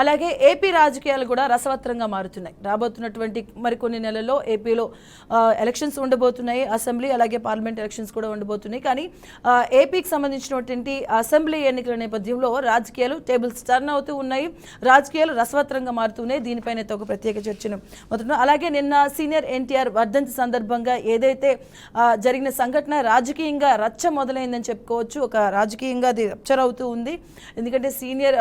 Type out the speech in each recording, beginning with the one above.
అలాగే ఏపీ రాజకీయాలు కూడా రసవత్రంగా మారుతున్నాయి. రాబోతున్నటువంటి మరికొన్ని నెలల్లో ఏపీలో ఎలక్షన్స్ ఉండబోతున్నాయి, అసెంబ్లీ అలాగే పార్లమెంట్ ఎలక్షన్స్ కూడా ఉండబోతున్నాయి. కానీ ఏపీకి సంబంధించినటువంటి అసెంబ్లీ ఎన్నికల నేపథ్యంలో రాజకీయాలు టేబుల్స్ టర్న్ అవుతూ ఉన్నాయి, రాజకీయాలు రసవత్రంగా మారుతున్నాయి. దీనిపైన ఒక ప్రత్యేక చర్చను మొదలు. అలాగే నిన్న సీనియర్ ఎన్టీఆర్ వర్ధంతి సందర్భంగా ఏదైతే జరిగిన సంఘటన రాజకీయంగా రచ్చ మొదలైందని చెప్పుకోవచ్చు. ఒక రాజకీయంగా అది రప్చర్ అవుతూ ఉంది. ఎందుకంటే సీనియర్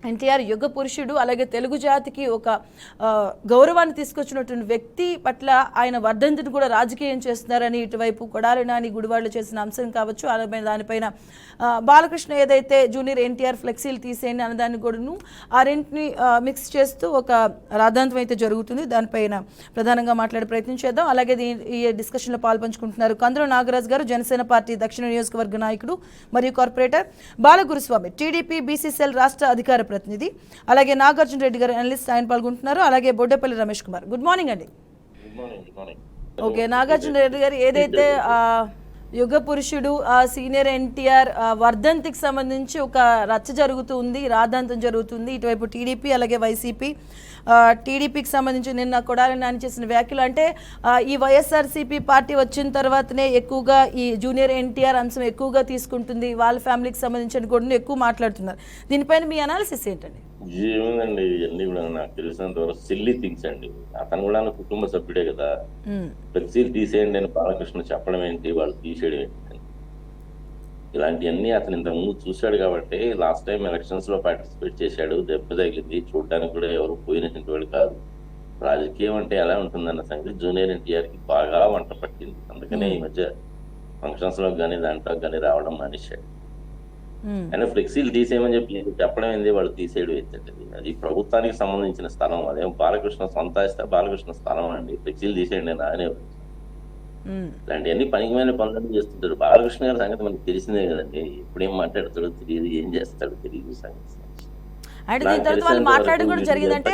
ఎన్టీఆర్ యుగ పురుషుడు, అలాగే తెలుగు జాతికి ఒక గౌరవాన్ని తీసుకొచ్చినటువంటి వ్యక్తి పట్ల ఆయన వర్ధంతిని కూడా రాజకీయం చేస్తున్నారని ఇటువైపు కొడాలి నాని గుడివాడలో చేసిన అంశం కావచ్చు, అలాగే దానిపైన బాలకృష్ణ ఏదైతే జూనియర్ ఎన్టీఆర్ ఫ్లెక్సీలు తీసేయండి అన్నదాన్ని కూడాను ఆ రెంటిని మిక్స్ చేస్తూ ఒక రాద్ధాంతం అయితే జరుగుతుంది. దానిపైన ప్రధానంగా మాట్లాడే ప్రయత్నం చేద్దాం. అలాగే ఈ డిస్కషన్లో పాల్పంచుకుంటున్నారు కందుల నాగరాజు గారు, జనసేన పార్టీ దక్షిణ నియోజకవర్గ నాయకుడు మరియు కార్పొరేటర్, బాలగురుస్వామి టీడీపీ బీసీసీఎల్ రాష్ట్ర అధికార ప్రతినిధి, అలాగే నాగార్జున రెడ్డి గారు అనలిస్ట్ ఆయన పాల్గొంటున్నారు. అలాగే బొడ్డపల్లి రమేష్ కుమార్. గుడ్ మార్నింగ్ అండి. ఓకే, నాగార్జున రెడ్డి గారు ఏదైతే యుగ పురుషుడు సీనియర్ ఎన్టీఆర్ వర్ధంతికి సంబంధించి ఒక రచ్చ జరుగుతుంది, రాద్ధాంతం జరుగుతుంది. ఇటువైపు టీడీపీ అలాగే వైసీపీ. టీడీపీకి సంబంధించి నిన్న కొడాలి నాని చేసిన వ్యాఖ్యలు అంటే ఈ వైఎస్ఆర్సీపీ పార్టీ వచ్చిన తర్వాతనే ఎక్కువగా ఈ జూనియర్ ఎన్టీఆర్ అంశం ఎక్కువగా తీసుకుంటుంది, వాళ్ళ ఫ్యామిలీకి సంబంధించిన కూడా ఎక్కువ మాట్లాడుతున్నారు. దీనిపైన మీ అనాలిసిస్ ఏంటండి? ఏముందండి, ఇవన్నీ కూడా నాకు తెలిసినంత వరకు సిల్లీ థింగ్స్ అండి. అతను కూడా కుటుంబ సభ్యుడే కదా. ఫ్లెక్సీలు తీసేయండి అని బాలకృష్ణ చెప్పడం ఏంటి, వాళ్ళు తీసేయడం ఏంటి, ఇలాంటివన్నీ అతను ఇంతకుముందు చూశాడు కాబట్టి లాస్ట్ టైం ఎలక్షన్స్ లో పార్టిసిపేట్ చేశాడు. దెబ్బ తగిలింది, చూడడానికి కూడా ఎవరు పోయినటువంటి వాళ్ళు కాదు. రాజకీయం అంటే ఎలా ఉంటుందన్న సంగతి జూనియర్ ఎన్టీఆర్ కి బాగా వంట పట్టింది. అందుకనే ఈ మధ్య ఫంక్షన్స్ లో కానీ దాంట్లో కానీ రావడం మానేశాడు. అయినా ఫ్లెక్సీలు తీసేయమని చెప్పి చెప్పడం ఏంది, వాళ్ళు తీసేయడం ఏంటంటే అది ప్రభుత్వానికి సంబంధించిన స్థలం. అదేం బాలకృష్ణ సొంత ఇస్తే బాలకృష్ణ స్థలం అండి. ఫ్లెక్సీలు తీసేయండి నానే. ఇలాంటివన్నీ పనికిమైన పనులన్నీ చేస్తుంటారు. బాలకృష్ణ గారి సంగతి మనకి తెలిసిందే కదండి. ఎప్పుడేం మాట్లాడతాడో తెలియదు, ఏం చేస్తాడో తెలియదు సంగతి. అంటే దీని తర్వాత వాళ్ళు మాట్లాడడం కూడా జరిగింది. అంటే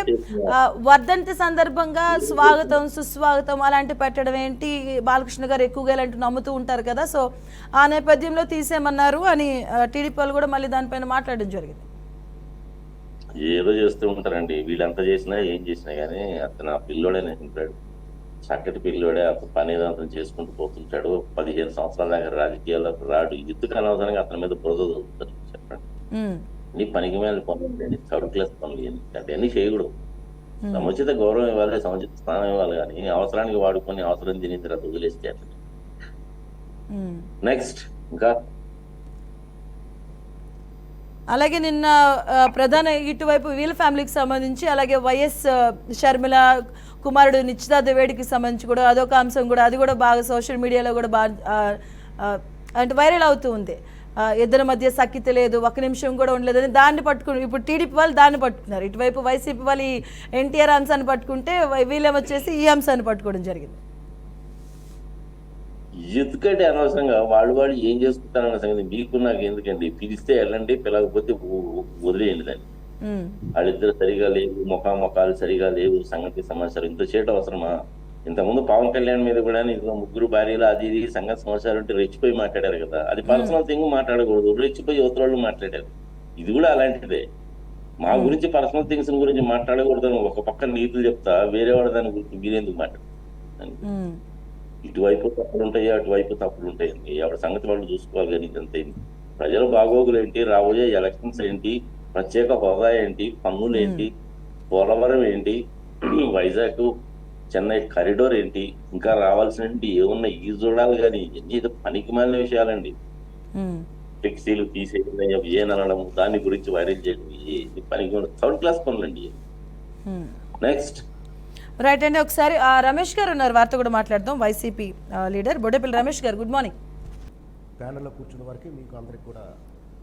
వర్ధంతి సందర్భంగా స్వాగతం సుస్వాగతం అలాంటి పెట్టడం ఏంటి, బాలకృష్ణ గారు ఎక్కువగా ఇలాంటి నమ్ముతూ ఉంటారు కదా, సో ఆ నేపథ్యంలో తీసేయమన్నారు అని టీడీపీ వాళ్ళు కూడా మళ్ళీ దానిపైన మాట్లాడడం జరిగింది. ఏదో చేస్తూ ఉంటారండి వీళ్ళంతా చేసినా ఏం చేసినా కానీ. అతను ఆ పిల్లోడే ఉంటాడు, చక్కటి పిల్లోడే. అతను పని ఏదో అతను చేసుకుంటూ పోతుంటాడు. 15 సంవత్సరాల దాకా రాజకీయాల్లోకి రాడు. ఎందుకు అనవసరంగా అతని మీద బురద చదువుతారు చెప్పండి. నీ పనికి మీద పనులు, థర్డ్ క్లాస్ పనులు అంటే అన్ని చేయకూడదు. సముచిత గౌరవం ఇవ్వాలి, సముచిత స్థానం ఇవ్వాలి. కానీ అవసరానికి వాడుకొని అవసరం తిని తర్వాత వదిలేస్తే అట్లా. నెక్స్ట్ ఇంకా అలాగే నిన్న ప్రధాన ఇటువైపు వీళ్ళ ఫ్యామిలీకి సంబంధించి అలాగే వైఎస్ షర్మిల కుమారుడు నిశ్చితార్థ వేడికి సంబంధించి కూడా అదొక అంశం కూడా, అది కూడా బాగా సోషల్ మీడియాలో కూడా బాగా అంటే వైరల్ అవుతూ ఉంది. ఇద్దరి మధ్య సఖ్యత లేదు, ఒక నిమిషం కూడా ఉండలేదని దాన్ని పట్టుకుని ఇప్పుడు టీడీపీ వాళ్ళు దాన్ని పట్టుకున్నారు. ఇటువైపు వైసీపీ వాళ్ళు ఎన్టీఆర్ అంశాన్ని పట్టుకుంటే వీళ్ళేమొచ్చేసి ఈ అంశాన్ని పట్టుకోవడం జరిగింది. ఎందుకంటే అనవసరంగా వాళ్ళు ఏం చేసుకుంటారన్న సంగతి మీకు నాకు ఎందుకండి. పిలిస్తే వెళ్ళండి, పిలవకపోతే వదిలేయండి దాన్ని. వాళ్ళిద్దరు సరిగా లేవు, ముఖాలు సరిగా లేవు, సంగతి సమాచారం ఇంత చేయటం అవసరమా? ఇంతకుముందు పవన్ కళ్యాణ్ మీద కూడా ముగ్గురు భార్యలు అది ఇది సంగతి సమాచారం అంటే రెచ్చిపోయి మాట్లాడారు కదా. అది పర్సనల్ థింగ్ మాట్లాడకూడదు, రెచ్చిపోయి యువతల వాళ్ళు మాట్లాడారు. ఇది కూడా అలాంటిదే. మా గురించి పర్సనల్ థింగ్స్ గురించి మాట్లాడకూడదని ఒక పక్క నీతులు చెప్తా, వేరే వాడు దాని గురించి మీరెందుకు మాట్లాడతారు? ఇటువైపు తప్పులు ఉంటాయి, అటువైపు తప్పులు ఉంటాయి. ఎవరి సంగతి వాళ్ళు చూసుకోవాలి. కానీ ఇదంతే. ప్రజల బాగోగులు ఏంటి, రాబోయే ఎలక్షన్స్ ఏంటి, ప్రత్యేక హోదా ఏంటి, పన్నులు ఏంటి, పోలవరం ఏంటి, వైజాగ్ చెన్నై కారిడోర్ ఏంటి, ఇంకా రావాల్సిన ఏమున్నాయి ఈ చూడాలి. కానీ ఏదో పనికి మాలిన విషయాలండి. ఫ్లెక్సీలు తీసేయండి అనడం, దాని గురించి వైరల్ చేయడం పనికి థర్డ్ క్లాస్ పనులండి. నెక్స్ట్ రైట్ అండి. ఒకసారి రమేష్ గారు ఉన్నారు, వారితో కూడా మాట్లాడదాం. వైసీపీ లీడర్ బొడ్డపల్లి రమేష్ గారు, గుడ్ మార్నింగ్. ప్యానెల్లో కూర్చున్న వారికి మీకు అందరికి కూడా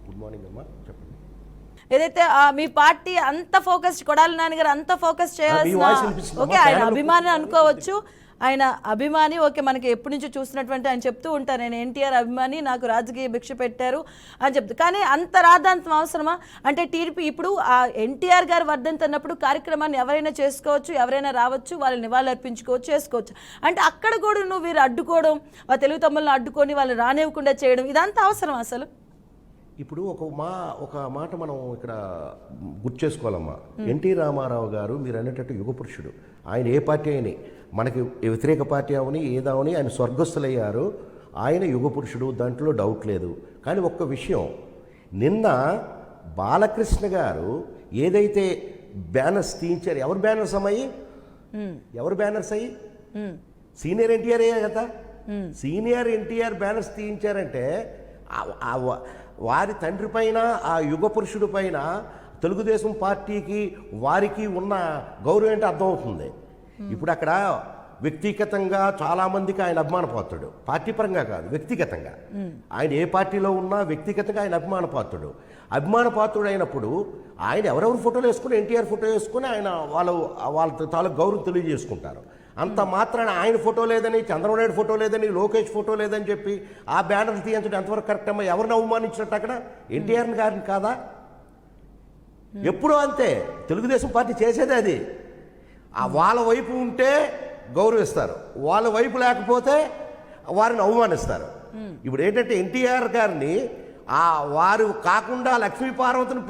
గుడ్ మార్నింగ్ అమ్మా. చెప్పండి. ఏదైతే మీ పార్టీ అంత ఫోకస్, కొడాలి నాని గారు అంత ఫోకస్ చేయాల్సిన, ఓకే ఆయన అభిమాని అనుకోవచ్చు, ఆయన అభిమాని, ఓకే మనకి ఎప్పటి నుంచో చూస్తున్నటువంటి ఆయన చెప్తూ ఉంటారు నేను ఎన్టీఆర్ అభిమాని, నాకు రాజకీయ భిక్ష పెట్టారు అని చెప్తూ. కానీ అంత రాద్ధాంతం అవసరమా? అంటే టీడీపీ ఇప్పుడు ఆ ఎన్టీఆర్ గారు వర్ధంతి అన్నప్పుడు కార్యక్రమాన్ని ఎవరైనా చేసుకోవచ్చు, ఎవరైనా రావచ్చు, వాళ్ళని నివాళులర్పించుకోవచ్చు, చేసుకోవచ్చు. అంటే అక్కడ కూడా నువ్వు వీరు అడ్డుకోవడం, తెలుగు తమ్ముళ్ళని అడ్డుకొని వాళ్ళు రానివ్వకుండా చేయడం, ఇదంతా అవసరం అసలు? ఇప్పుడు ఒక మాట మనం ఇక్కడ గుర్తు చేసుకోవాలమ్మా. ఎన్టీ రామారావు గారు మీరు అనేటట్టు యుగ పురుషుడు. ఆయన ఏ పార్టీ అయినా మనకి వ్యతిరేక పార్టీ అవని ఏదవని ఆయన స్వర్గస్థులయ్యారు. ఆయన యుగ పురుషుడు, దాంట్లో డౌట్ లేదు. కానీ ఒక్క విషయం, నిన్న బాలకృష్ణ గారు ఏదైతే బ్యానర్స్ తీయించారు, ఎవరు బ్యానర్స్ అమ్మాయి, ఎవరు బ్యానర్స్ అయ్యి, సీనియర్ ఎన్టీఆర్ అయ్యా కదా. సీనియర్ ఎన్టీఆర్ బ్యానర్స్ తీయించారంటే వారి తండ్రి పైన, ఆ యుగ పురుషుడి పైన తెలుగుదేశం పార్టీకి వారికి ఉన్న గౌరవం ఏంటో అర్థమవుతుంది. ఇప్పుడు అక్కడ వ్యక్తిగతంగా చాలామందికి ఆయన అభిమానపాత్రుడు, పార్టీ పరంగా కాదు, వ్యక్తిగతంగా. ఆయన ఏ పార్టీలో ఉన్నా వ్యక్తిగతంగా ఆయన అభిమానపాత్రుడు అయినప్పుడు ఆయన ఎవరెవరు ఫోటోలు వేసుకుని, ఎన్టీఆర్ ఫోటో వేసుకుని ఆయన వాళ్ళ తాలూకు గౌరవం తెలియజేసుకుంటారు. అంత మాత్రాన ఆయన ఫోటో లేదని, చంద్రబాబు నాయుడు ఫోటో లేదని, లోకేష్ ఫోటో లేదని చెప్పి ఆ బ్యానర్లు తీయించడం ఎంతవరకు కరెక్ట్ అమ్మా? ఎవరిని అవమానించినట్టు అక్కడ? ఎన్టీఆర్ గారిని కాదా? ఎప్పుడూ అంతే, తెలుగుదేశం పార్టీ చేసేదే అది. వాళ్ళ వైపు ఉంటే గౌరవిస్తారు, వాళ్ళ వైపు లేకపోతే వారిని అవమానిస్తారు. ఇప్పుడు ఏంటంటే ఎన్టీఆర్ గారిని వారు కాకుండా లక్ష్మీ పార్వతిని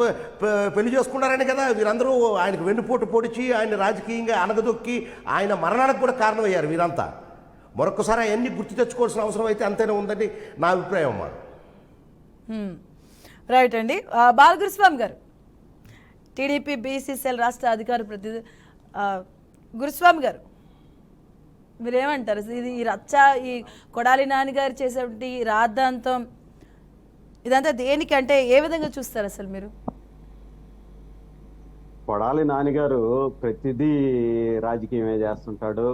పెళ్లి చేసుకున్నారని కదా వీరందరూ ఆయనకు వెన్నుపోటు పొడిచి ఆయన రాజకీయంగా అనగదొక్కి ఆయన మరణానికి కూడా కారణమయ్యారు వీరంతా. మరొకసారి అవన్నీ గుర్తు తెచ్చుకోవాల్సిన అవసరం అయితే అంతేనే ఉందని నా అభిప్రాయం అమ్మా. రైట్ అండి. బాలగురుస్వామి గారు, టీడీపీ బీసీసీఎల్ రాష్ట్ర అధికార ప్రతినిధి గురుస్వామి గారు, మీరేమంటారు? ఇది ఈ రచ్చ, ఈ కొడాలి నాన్నగారు చేసేటువంటి రాద్ధాంతం, ఇదంతా దేనికి, అంటే ఏ విధంగా చూస్తారు అసలు మీరు? కొడాలి నాన్నగారు ప్రతిదీ రాజకీయమే చేస్తుంటాడు.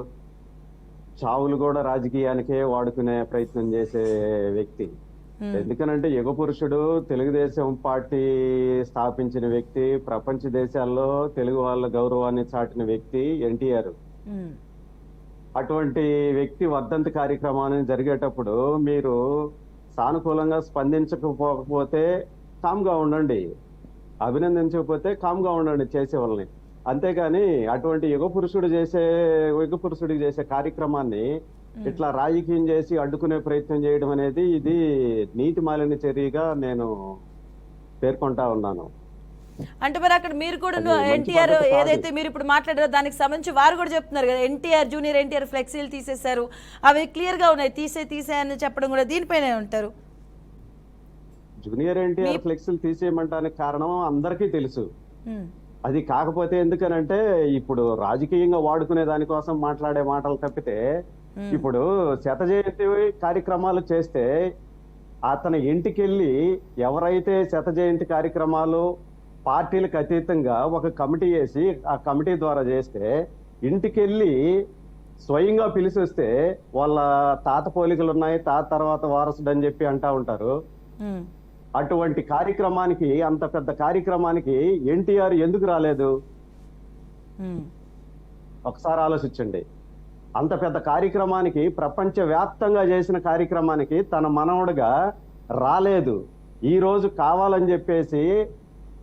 చావులు కూడా రాజకీయానికే వాడుకునే ప్రయత్నం చేసే వ్యక్తి. ఎందుకనంటే యుగ పురుషుడు, తెలుగుదేశం పార్టీ స్థాపించిన వ్యక్తి, ప్రపంచ దేశాల్లో తెలుగు వాళ్ళ గౌరవాన్ని చాటిన వ్యక్తి ఎన్టీఆర్. అటువంటి వ్యక్తి వర్ధంతి కార్యక్రమాన్ని జరిగేటప్పుడు మీరు సానుకూలంగా స్పందించకపోతే కామ్గా ఉండండి, అభినందించకపోతే కామ్గా ఉండండి చేసే వాళ్ళని. అంతేగాని అటువంటి యుగ పురుషుడికి చేసే కార్యక్రమాన్ని ఇట్లా రాజకీయం చేసి అడ్డుకునే ప్రయత్నం చేయడం అనేది ఇది నీతి మాలిన్య చర్యగా నేను పేర్కొంటా ఉన్నాను. అంటే మరి అక్కడ మీరు కూడా ఎన్టీఆర్ ఏదైతే మీరు ఇప్పుడు మాట్లాడారో దానికి సంబంధించి వారు కూడా చెప్తున్నారు కదా, ఎన్టీఆర్ జూనియర్ ఎన్టీఆర్ ఫ్లెక్సీలు తీసేశారు, అవి క్లియర్ గా ఉన్నాయి, తీసే అని చెప్పడం కూడా దీనిపైనే ఉంటారు. జూనియర్ ఎన్టీఆర్ ఫ్లెక్సీలు తీసేయమంటానికి కారణం అందరికీ తెలుసు. అది కాకపోతే ఎందుకనంటే ఇప్పుడు రాజకీయంగా వాడుకునే దానికోసం మాట్లాడే మాటలు తప్పితే, ఇప్పుడు శత జయంతి కార్యక్రమాలు చేస్తే అతని ఇంటికెళ్ళి ఎవరైతే శత జయంతి కార్యక్రమాలు పార్టీలకు అతీతంగా ఒక కమిటీ వేసి ఆ కమిటీ ద్వారా చేస్తే, ఇంటికెళ్ళి స్వయంగా పిలిచి వస్తే వాళ్ళ తాత పోలికలు ఉన్నాయి, తాత తర్వాత వారసుడు అని చెప్పి అంటా ఉంటారు. అటువంటి కార్యక్రమానికి, అంత పెద్ద కార్యక్రమానికి ఎన్టీఆర్ ఎందుకు రాలేదు? ఒకసారి ఆలోచించండి. అంత పెద్ద కార్యక్రమానికి, ప్రపంచ వ్యాప్తంగా చేసిన కార్యక్రమానికి తన మనవడుగా రాలేదు. ఈ రోజు కావాలని చెప్పేసి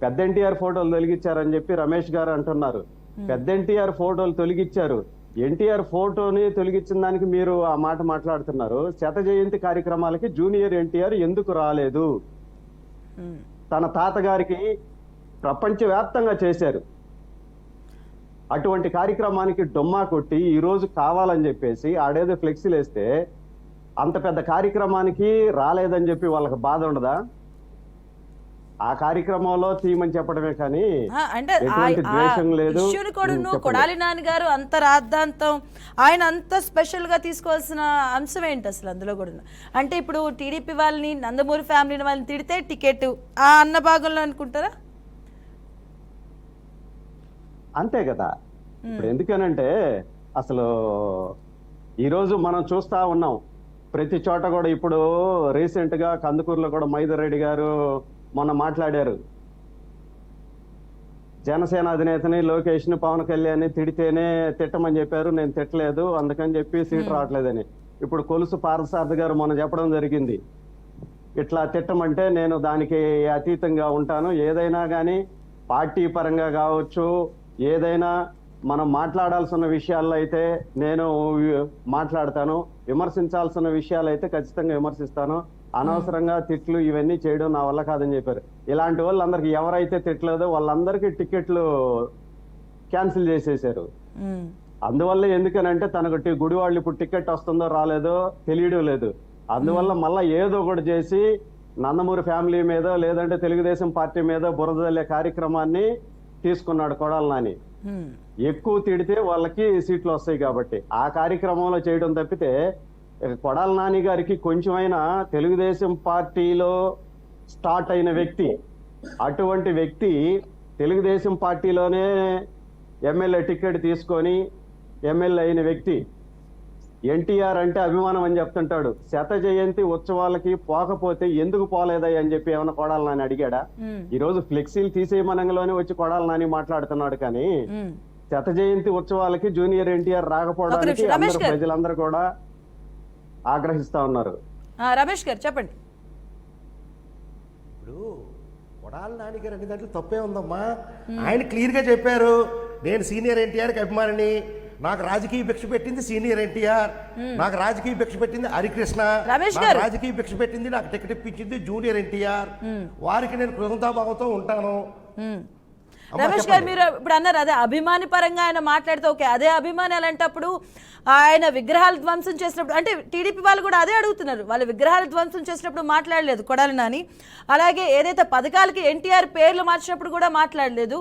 పెద్ద ఎన్టీఆర్ ఫోటోలు తొలగించారని చెప్పి రమేష్ గారు అంటున్నారు. పెద్ద ఎన్టీఆర్ ఫోటోలు తొలగించారు, ఎన్టీఆర్ ఫోటోని తొలగించిన దానికి మీరు ఆ మాట మాట్లాడుతున్నారు. శత జయంతి కార్యక్రమాలకి జూనియర్ ఎన్టీఆర్ ఎందుకు రాలేదు? తన తాతగారికి ప్రపంచవ్యాప్తంగా చేశారు. అటువంటి కార్యక్రమానికి డొమ్మా కొట్టి ఈ రోజు కావాలని చెప్పేసి ఆడేదో ఫ్లెక్సీలు వేస్తే, అంత పెద్ద కార్యక్రమానికి రాలేదని చెప్పి వాళ్ళకి బాధ ఉండదా? ఆ కార్యక్రమంలో తీయమని చెప్పడమే కానీ అంటే కొడాలి నాన్నగారు అంత రాద్ధాంతం, ఆయన అంత స్పెషల్ గా తీసుకోవాల్సిన అంశం ఏంటి అసలు అందులో కూడా? అంటే ఇప్పుడు టీడీపీ వాళ్ళని, నందమూరి ఫ్యామిలీ వాళ్ళని తిడితే టికెట్ ఆ అన్న భాగంలో అనుకుంటారా? అంతే కదా. ఇప్పుడు ఎందుకనంటే అసలు ఈరోజు మనం చూస్తా ఉన్నాం ప్రతి చోట కూడా. ఇప్పుడు రీసెంట్ గా కందుకూరులో కూడా మైదర్ రెడ్డి గారు మొన్న మాట్లాడారు. జనసేన అధినేతని లోకేష్ ని, పవన్ కళ్యాణ్ తిడితేనే తిట్టమని చెప్పారు, నేను తిట్టలేదు అందుకని చెప్పి సీట్ రావట్లేదని. ఇప్పుడు కొలుసు పార్థసారథి గారు మొన్న చెప్పడం జరిగింది, ఇట్లా తిట్టమంటే నేను దానికి అతీతంగా ఉంటాను, ఏదైనా కానీ పార్టీ పరంగా కావచ్చు, ఏదైనా మనం మాట్లాడాల్సిన విషయాల్లో అయితే నేను మాట్లాడతాను, విమర్శించాల్సిన విషయాలు అయితే ఖచ్చితంగా విమర్శిస్తాను, అనవసరంగా తిట్లు ఇవన్నీ చేయడం నా వల్ల కాదని చెప్పారు. ఇలాంటి వాళ్ళందరికి ఎవరైతే తిట్టలేదో వాళ్ళందరికీ టికెట్లు క్యాన్సిల్ చేసేసారు. అందువల్ల ఎందుకనంటే తనకు గుడివాళ్ళు ఇప్పుడు టికెట్ వస్తుందో రాలేదో తెలియడం లేదు. అందువల్ల మళ్ళా ఏదో ఒకటి చేసి నందమూరి ఫ్యామిలీ మీద లేదంటే తెలుగుదేశం పార్టీ మీద బురద జల్లే కార్యక్రమాన్ని తీసుకున్నాడు కొడాలి నాని. ఎక్కువ తిడితే వాళ్ళకి సీట్లు వస్తాయి కాబట్టి ఆ కార్యక్రమంలో చేయడం తప్పితే కొడాలి నాని గారికి కొంచెమైనా తెలుగుదేశం పార్టీలో స్టార్ట్ అయిన వ్యక్తి, అటువంటి వ్యక్తి తెలుగుదేశం పార్టీలోనే ఎమ్మెల్యే టికెట్ తీసుకొని ఎమ్మెల్యే అయిన వ్యక్తి ఎన్టీఆర్ అంటే అభిమానం అని చెప్తుంటాడు. శత జయంతి ఉత్సవాలకి పోకపోతే ఎందుకు పోలేదా అని చెప్పి ఏమైనా కొడాలి నాని అడిగాడా? ఈ రోజు ఫ్లెక్సీలు తీసేయమనంలోనే వచ్చి కొడాలి నాని మాట్లాడుతున్నాడు. కానీ శత జయంతి ఉత్సవాలకి జూనియర్ ఎన్టీఆర్ రాకపోవడానికి అందరూ ప్రజలందరూ కూడా ఆగ్రహిస్తా ఉన్నారు. రమేష్ గారు చెప్పండి. ఇప్పుడు కొడాలి నాని గారు అన్ని దాంట్లో తప్పే ఉందమ్మా. ఆయన క్లియర్గా చెప్పారు, నేను సీనియర్ ఎన్టీఆర్కి అభిమానిని, నాకు రాజకీయ భిక్ష పెట్టింది సీనియర్ ఎన్టీఆర్, నాకు రాజకీయ భిక్ష పెట్టింది హరికృష్ణ, రాజకీయ భిక్ష పెట్టింది నాకు టికెట్ ఇప్పించింది జూనియర్ ఎన్టీఆర్, వారికి నేను కృతజ్ఞతాభావంతో ఉంటాను. రమేష్ గారు మీరు ఇప్పుడు అన్నారు అదే అభిమాని పరంగా ఆయన మాట్లాడితే ఓకే, అదే అభిమాని అలాంటప్పుడు ఆయన విగ్రహాలు ధ్వంసం చేసినప్పుడు అంటే టీడీపీ వాళ్ళు కూడా అదే అడుగుతున్నారు, వాళ్ళ విగ్రహాలు ధ్వంసం చేసినప్పుడు మాట్లాడలేదు కొడాలి నాని. అలాగే ఏదైతే పథకాలకి ఎన్టీఆర్ పేర్లు మార్చినప్పుడు కూడా మాట్లాడలేదు.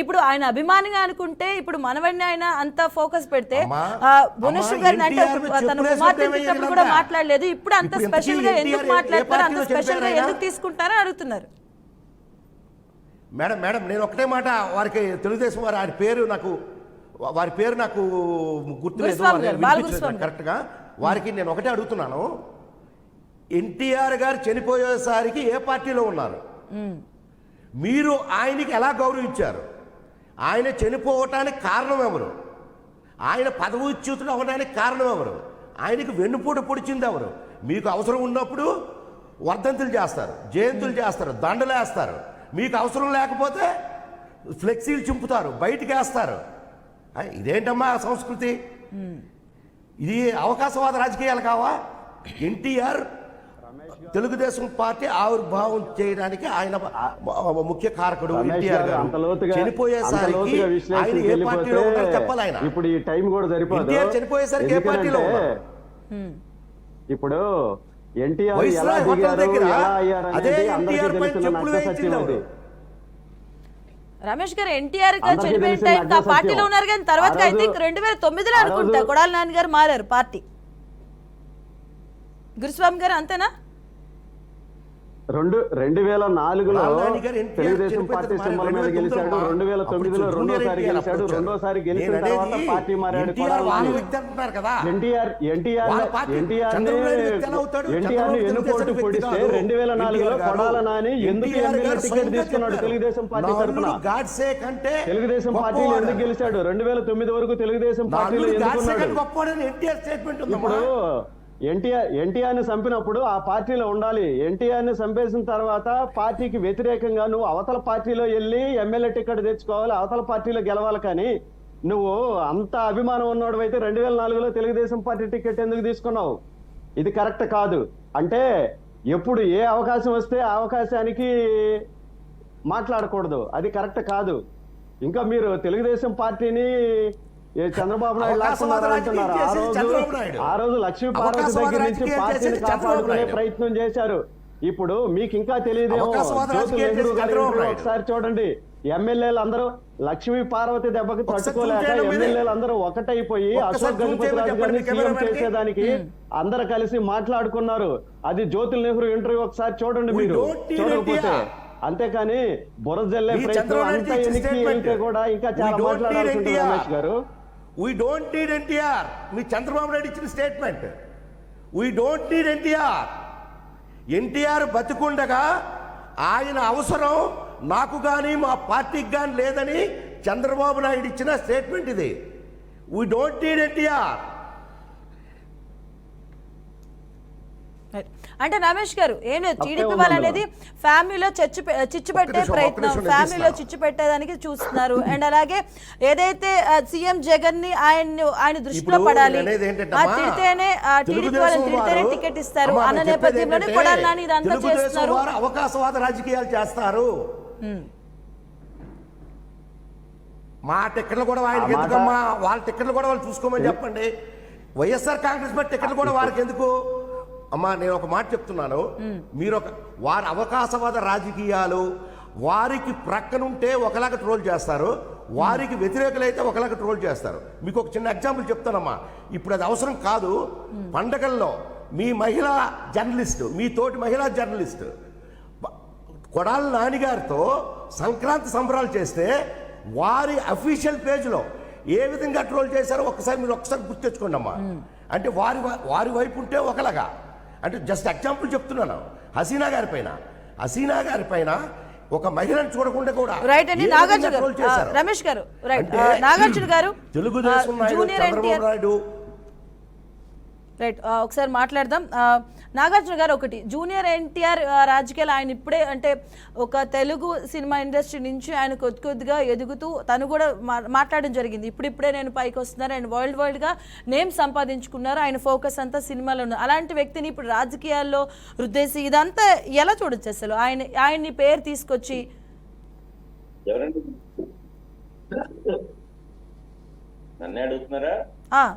ఇప్పుడు ఆయన అభిమానిగా అనుకుంటే ఇప్పుడు మనవడిని ఆయన అంత ఫోకస్ పెడితే భువనేశ్వర్ గారిని అంటే తన కుమార్తెప్పుడు కూడా మాట్లాడలేదు, ఇప్పుడు అంత స్పెషల్ గా ఎందుకు మాట్లాడతారు, అంత స్పెషల్ గా ఎందుకు తీసుకుంటారని అడుగుతున్నారు. మేడం నేను ఒకటే మాట, వారికి తెలుగుదేశం వారి వారి పేరు నాకు గుర్తులేదు కరెక్ట్గా. వారికి నేను ఒకటే అడుగుతున్నాను, ఎన్టీఆర్ గారు చనిపోయేసరికి ఏ పార్టీలో ఉన్నారు? మీరు ఆయనకి ఎలా గౌరవించారు? ఆయన చనిపోవటానికి కారణం ఎవరు? ఆయన పదవీచ్యుతుడు అవడానికి కారణం ఎవరు? ఆయనకి వెన్నుపూట పొడిచింది ఎవరు? మీకు అవసరం ఉన్నప్పుడు వర్ధంతులు చేస్తారు, జయంతులు చేస్తారు, దండలు వేస్తారు. మీకు అవసరం లేకపోతే ఫ్లెక్సీలు చింపుతారు, బయటికి వేస్తారు. ఇదేంటమ్మా సంస్కృతి? ఇది అవకాశవాద రాజకీయాలు కావా? ఎన్టీఆర్ తెలుగుదేశం పార్టీ ఆవిర్భావం చేయడానికి ఆయన ముఖ్య కారకుడు. ఎన్టీఆర్ గారు చనిపోయేసరికి ఆయన ఏ పార్టీలో ఉన్నారో చెప్పాలి. ఆయన ఇప్పుడు ఈ టైం కూడా సరిపోదు. చనిపోయేసరికి ఏ పార్టీలో ఉన్నారు? ఇప్పుడు ఎన్టీఆర్ ఎలా దిగారు, ఎలా అయ్యారనేది అందరికీ తెలిసిన నగ్న సత్యం అది. రమేష్ గారు ఎన్టీఆర్ గారు చనిపోయిన టైం ఆ పార్టీలో ఉన్నారు, కానీ తర్వాత ఐ థింక్ 2009లో అనుకుంటా కొడాలి నాని గారు మారారు పార్టీ. గురుస్వామి గారు అంతేనా? 2004లో తెలుగుదేశం పార్టీ సింబల్ మీద గెలిచాడు, 2009లో రెండోసారి గెలిచాడు, రెండోసారి గెలిచిన తర్వాత పార్టీ మారాడు. ఎన్టీఆర్ ఎన్నుకోటు పొడిస్తే 2004లో కొడాలి నాని ఎందుకు ఎమ్మెల్యే టికెట్ తీసుకున్నాడు తెలుగుదేశం పార్టీ తరఫున? తెలుగుదేశం పార్టీలో ఎందుకు గెలిచాడు? 2009 వరకు తెలుగుదేశం పార్టీలో ఎందుకున్నాడు? ఇప్పుడు ఎన్టీఆర్ ని చంపినప్పుడు ఆ పార్టీలో ఉండాలి. ఎన్టీఆర్ ని చంపేసిన తర్వాత పార్టీకి వ్యతిరేకంగా నువ్వు అవతల పార్టీలో వెళ్ళి ఎమ్మెల్యే టికెట్ తెచ్చుకోవాలి, అవతల పార్టీలో గెలవాలి. కానీ నువ్వు అంత అభిమానం ఉన్నవాడు అయితే 2004లో తెలుగుదేశం పార్టీ టికెట్ ఎందుకు తీసుకున్నావు? ఇది కరెక్ట్ కాదు. అంటే ఎప్పుడు ఏ అవకాశం వస్తే ఆ అవకాశానికి మాట్లాడకూడదు, అది కరెక్ట్ కాదు. ఇంకా మీరు తెలుగుదేశం పార్టీని చంద్రబాబు నాయుడు లాక్కున్నారు అంటున్నారు. ఆ రోజు లక్ష్మీ పార్వతి దగ్గర నుంచి పార్టీని కాపాడుకునే ప్రయత్నం చేశారు. ఇప్పుడు మీకు ఇంకా తెలియదేమో, జ్యోతి నెహ్రూ గారి ఒకసారి చూడండి. ఎమ్మెల్యేలు అందరూ లక్ష్మీ పార్వతి దెబ్బకి తట్టుకోలేక ఎమ్మెల్యేలు అందరూ ఒకటైపోయి అశోక్ గజపతి రాజు గారిని సీఎం చేసేదానికి అందరు కలిసి మాట్లాడుకున్నారు. అది జ్యోతి నెహ్రూ ఇంటర్వ్యూ ఒకసారి చూడండి మీరు, చూడకపోతే. అంతేకాని బురద జల్లే ప్రయత్నం అంతా ఎన్నికైతే కూడా ఇంకా చాలా మాట్లాడాల్సింది రమేష్ గారు. We don't need NTR. మీ చంద్రబాబు నాయుడు ఇచ్చిన statement, we don't need NTR. NTR బతికుండగా ఆయన అవసరం నాకు కానీ మా పార్టీకి కానీ లేదని చంద్రబాబు నాయుడు ఇచ్చిన స్టేట్మెంట్ ఇది. we don't need NTR. అంటే రమేష్ గారు ఏం లేదు, టీడీపీ ఉంది వాళ్ళు అనేది ఫ్యామిలీలో చిచ్చు పెట్టే ప్రయత్నం, నిమిషం ఫ్యామిలీలో చిచ్చు పెట్టేదానికి చూస్తున్నారు. అండ్ అలాగే ఏదైతే సీఎం జగన్ ని ఆయన దృష్టిలో ఇప్పుడు పడాలి, అనేది ఏంటంటే తిడితేనే టీడీపీ వాళ్ళని తిడితేనే టికెట్ ఇస్తారు అన్న నేపథ్యంలోనే కొడాలి నాని ఇదంతా చేస్తున్నారు. అవకాశవాద రాజకీయాలు చేస్తారు. మా టికెట్లు కూడా ఆయనకి ఎందుకమ్మా, వాళ్ళ టికెట్లు కూడా వాళ్ళు చూసుకోమని చెప్పండి. వైఎస్ఆర్ కాంగ్రెస్ పార్టీ టికెట్లు కూడా వారికి ఎందుకు అమ్మా? నేను ఒక మాట చెప్తున్నాను, మీరు వారి అవకాశవాద రాజకీయాలు వారికి ప్రక్కనుంటే ఒకలాగా ట్రోల్ చేస్తారు, వారికి వ్యతిరేకులైతే ఒకలాగా ట్రోల్ చేస్తారు. మీకు ఒక చిన్న ఎగ్జాంపుల్ చెప్తానమ్మా. ఇప్పుడు అది అవసరం కాదు. పండగల్లో మీ మహిళా జర్నలిస్టు, మీ తోటి మహిళా జర్నలిస్టు కొడాలి నానిగారితో సంక్రాంతి సంబరాలు చేస్తే వారి అఫీషియల్ పేజ్లో ఏ విధంగా ట్రోల్ చేశారో మీరు ఒకసారి గుర్తు తెచ్చుకోండి అమ్మా. అంటే వారి వైపు ఉంటే ఒకలాగా, అంటే జస్ట్ ఎగ్జాంపుల్ చెప్తున్నాను. హసీనా గారి పైన ఒక మహిళను చూడకుండా కూడా రమేష్ గారు, నాగార్జున గారు, తెలుగుదేశం చంద్రబాబు నాయుడు రైట్, ఒకసారి మాట్లాడదాం. నాగార్జున గారు, ఒకటి జూనియర్ ఎన్టీఆర్ రాజకీయాలు ఆయన ఇప్పుడే అంటే ఒక తెలుగు సినిమా ఇండస్ట్రీ నుంచి ఆయన కొద్దిగా ఎదుగుతూ తను కూడా మాట్లాడడం జరిగింది. ఇప్పుడిప్పుడే నేను పైకి వస్తున్నారు, ఆయన వరల్డ్గా నేమ్ సంపాదించుకున్నారు, ఆయన ఫోకస్ అంతా సినిమాలో ఉన్నారు. అలాంటి వ్యక్తిని ఇప్పుడు రాజకీయాల్లో రుద్దేసి ఇదంతా ఎలా చూడొచ్చు అసలు? ఆయన్ని పేరు తీసుకొచ్చి నన్నే అడుగుతున్నారా?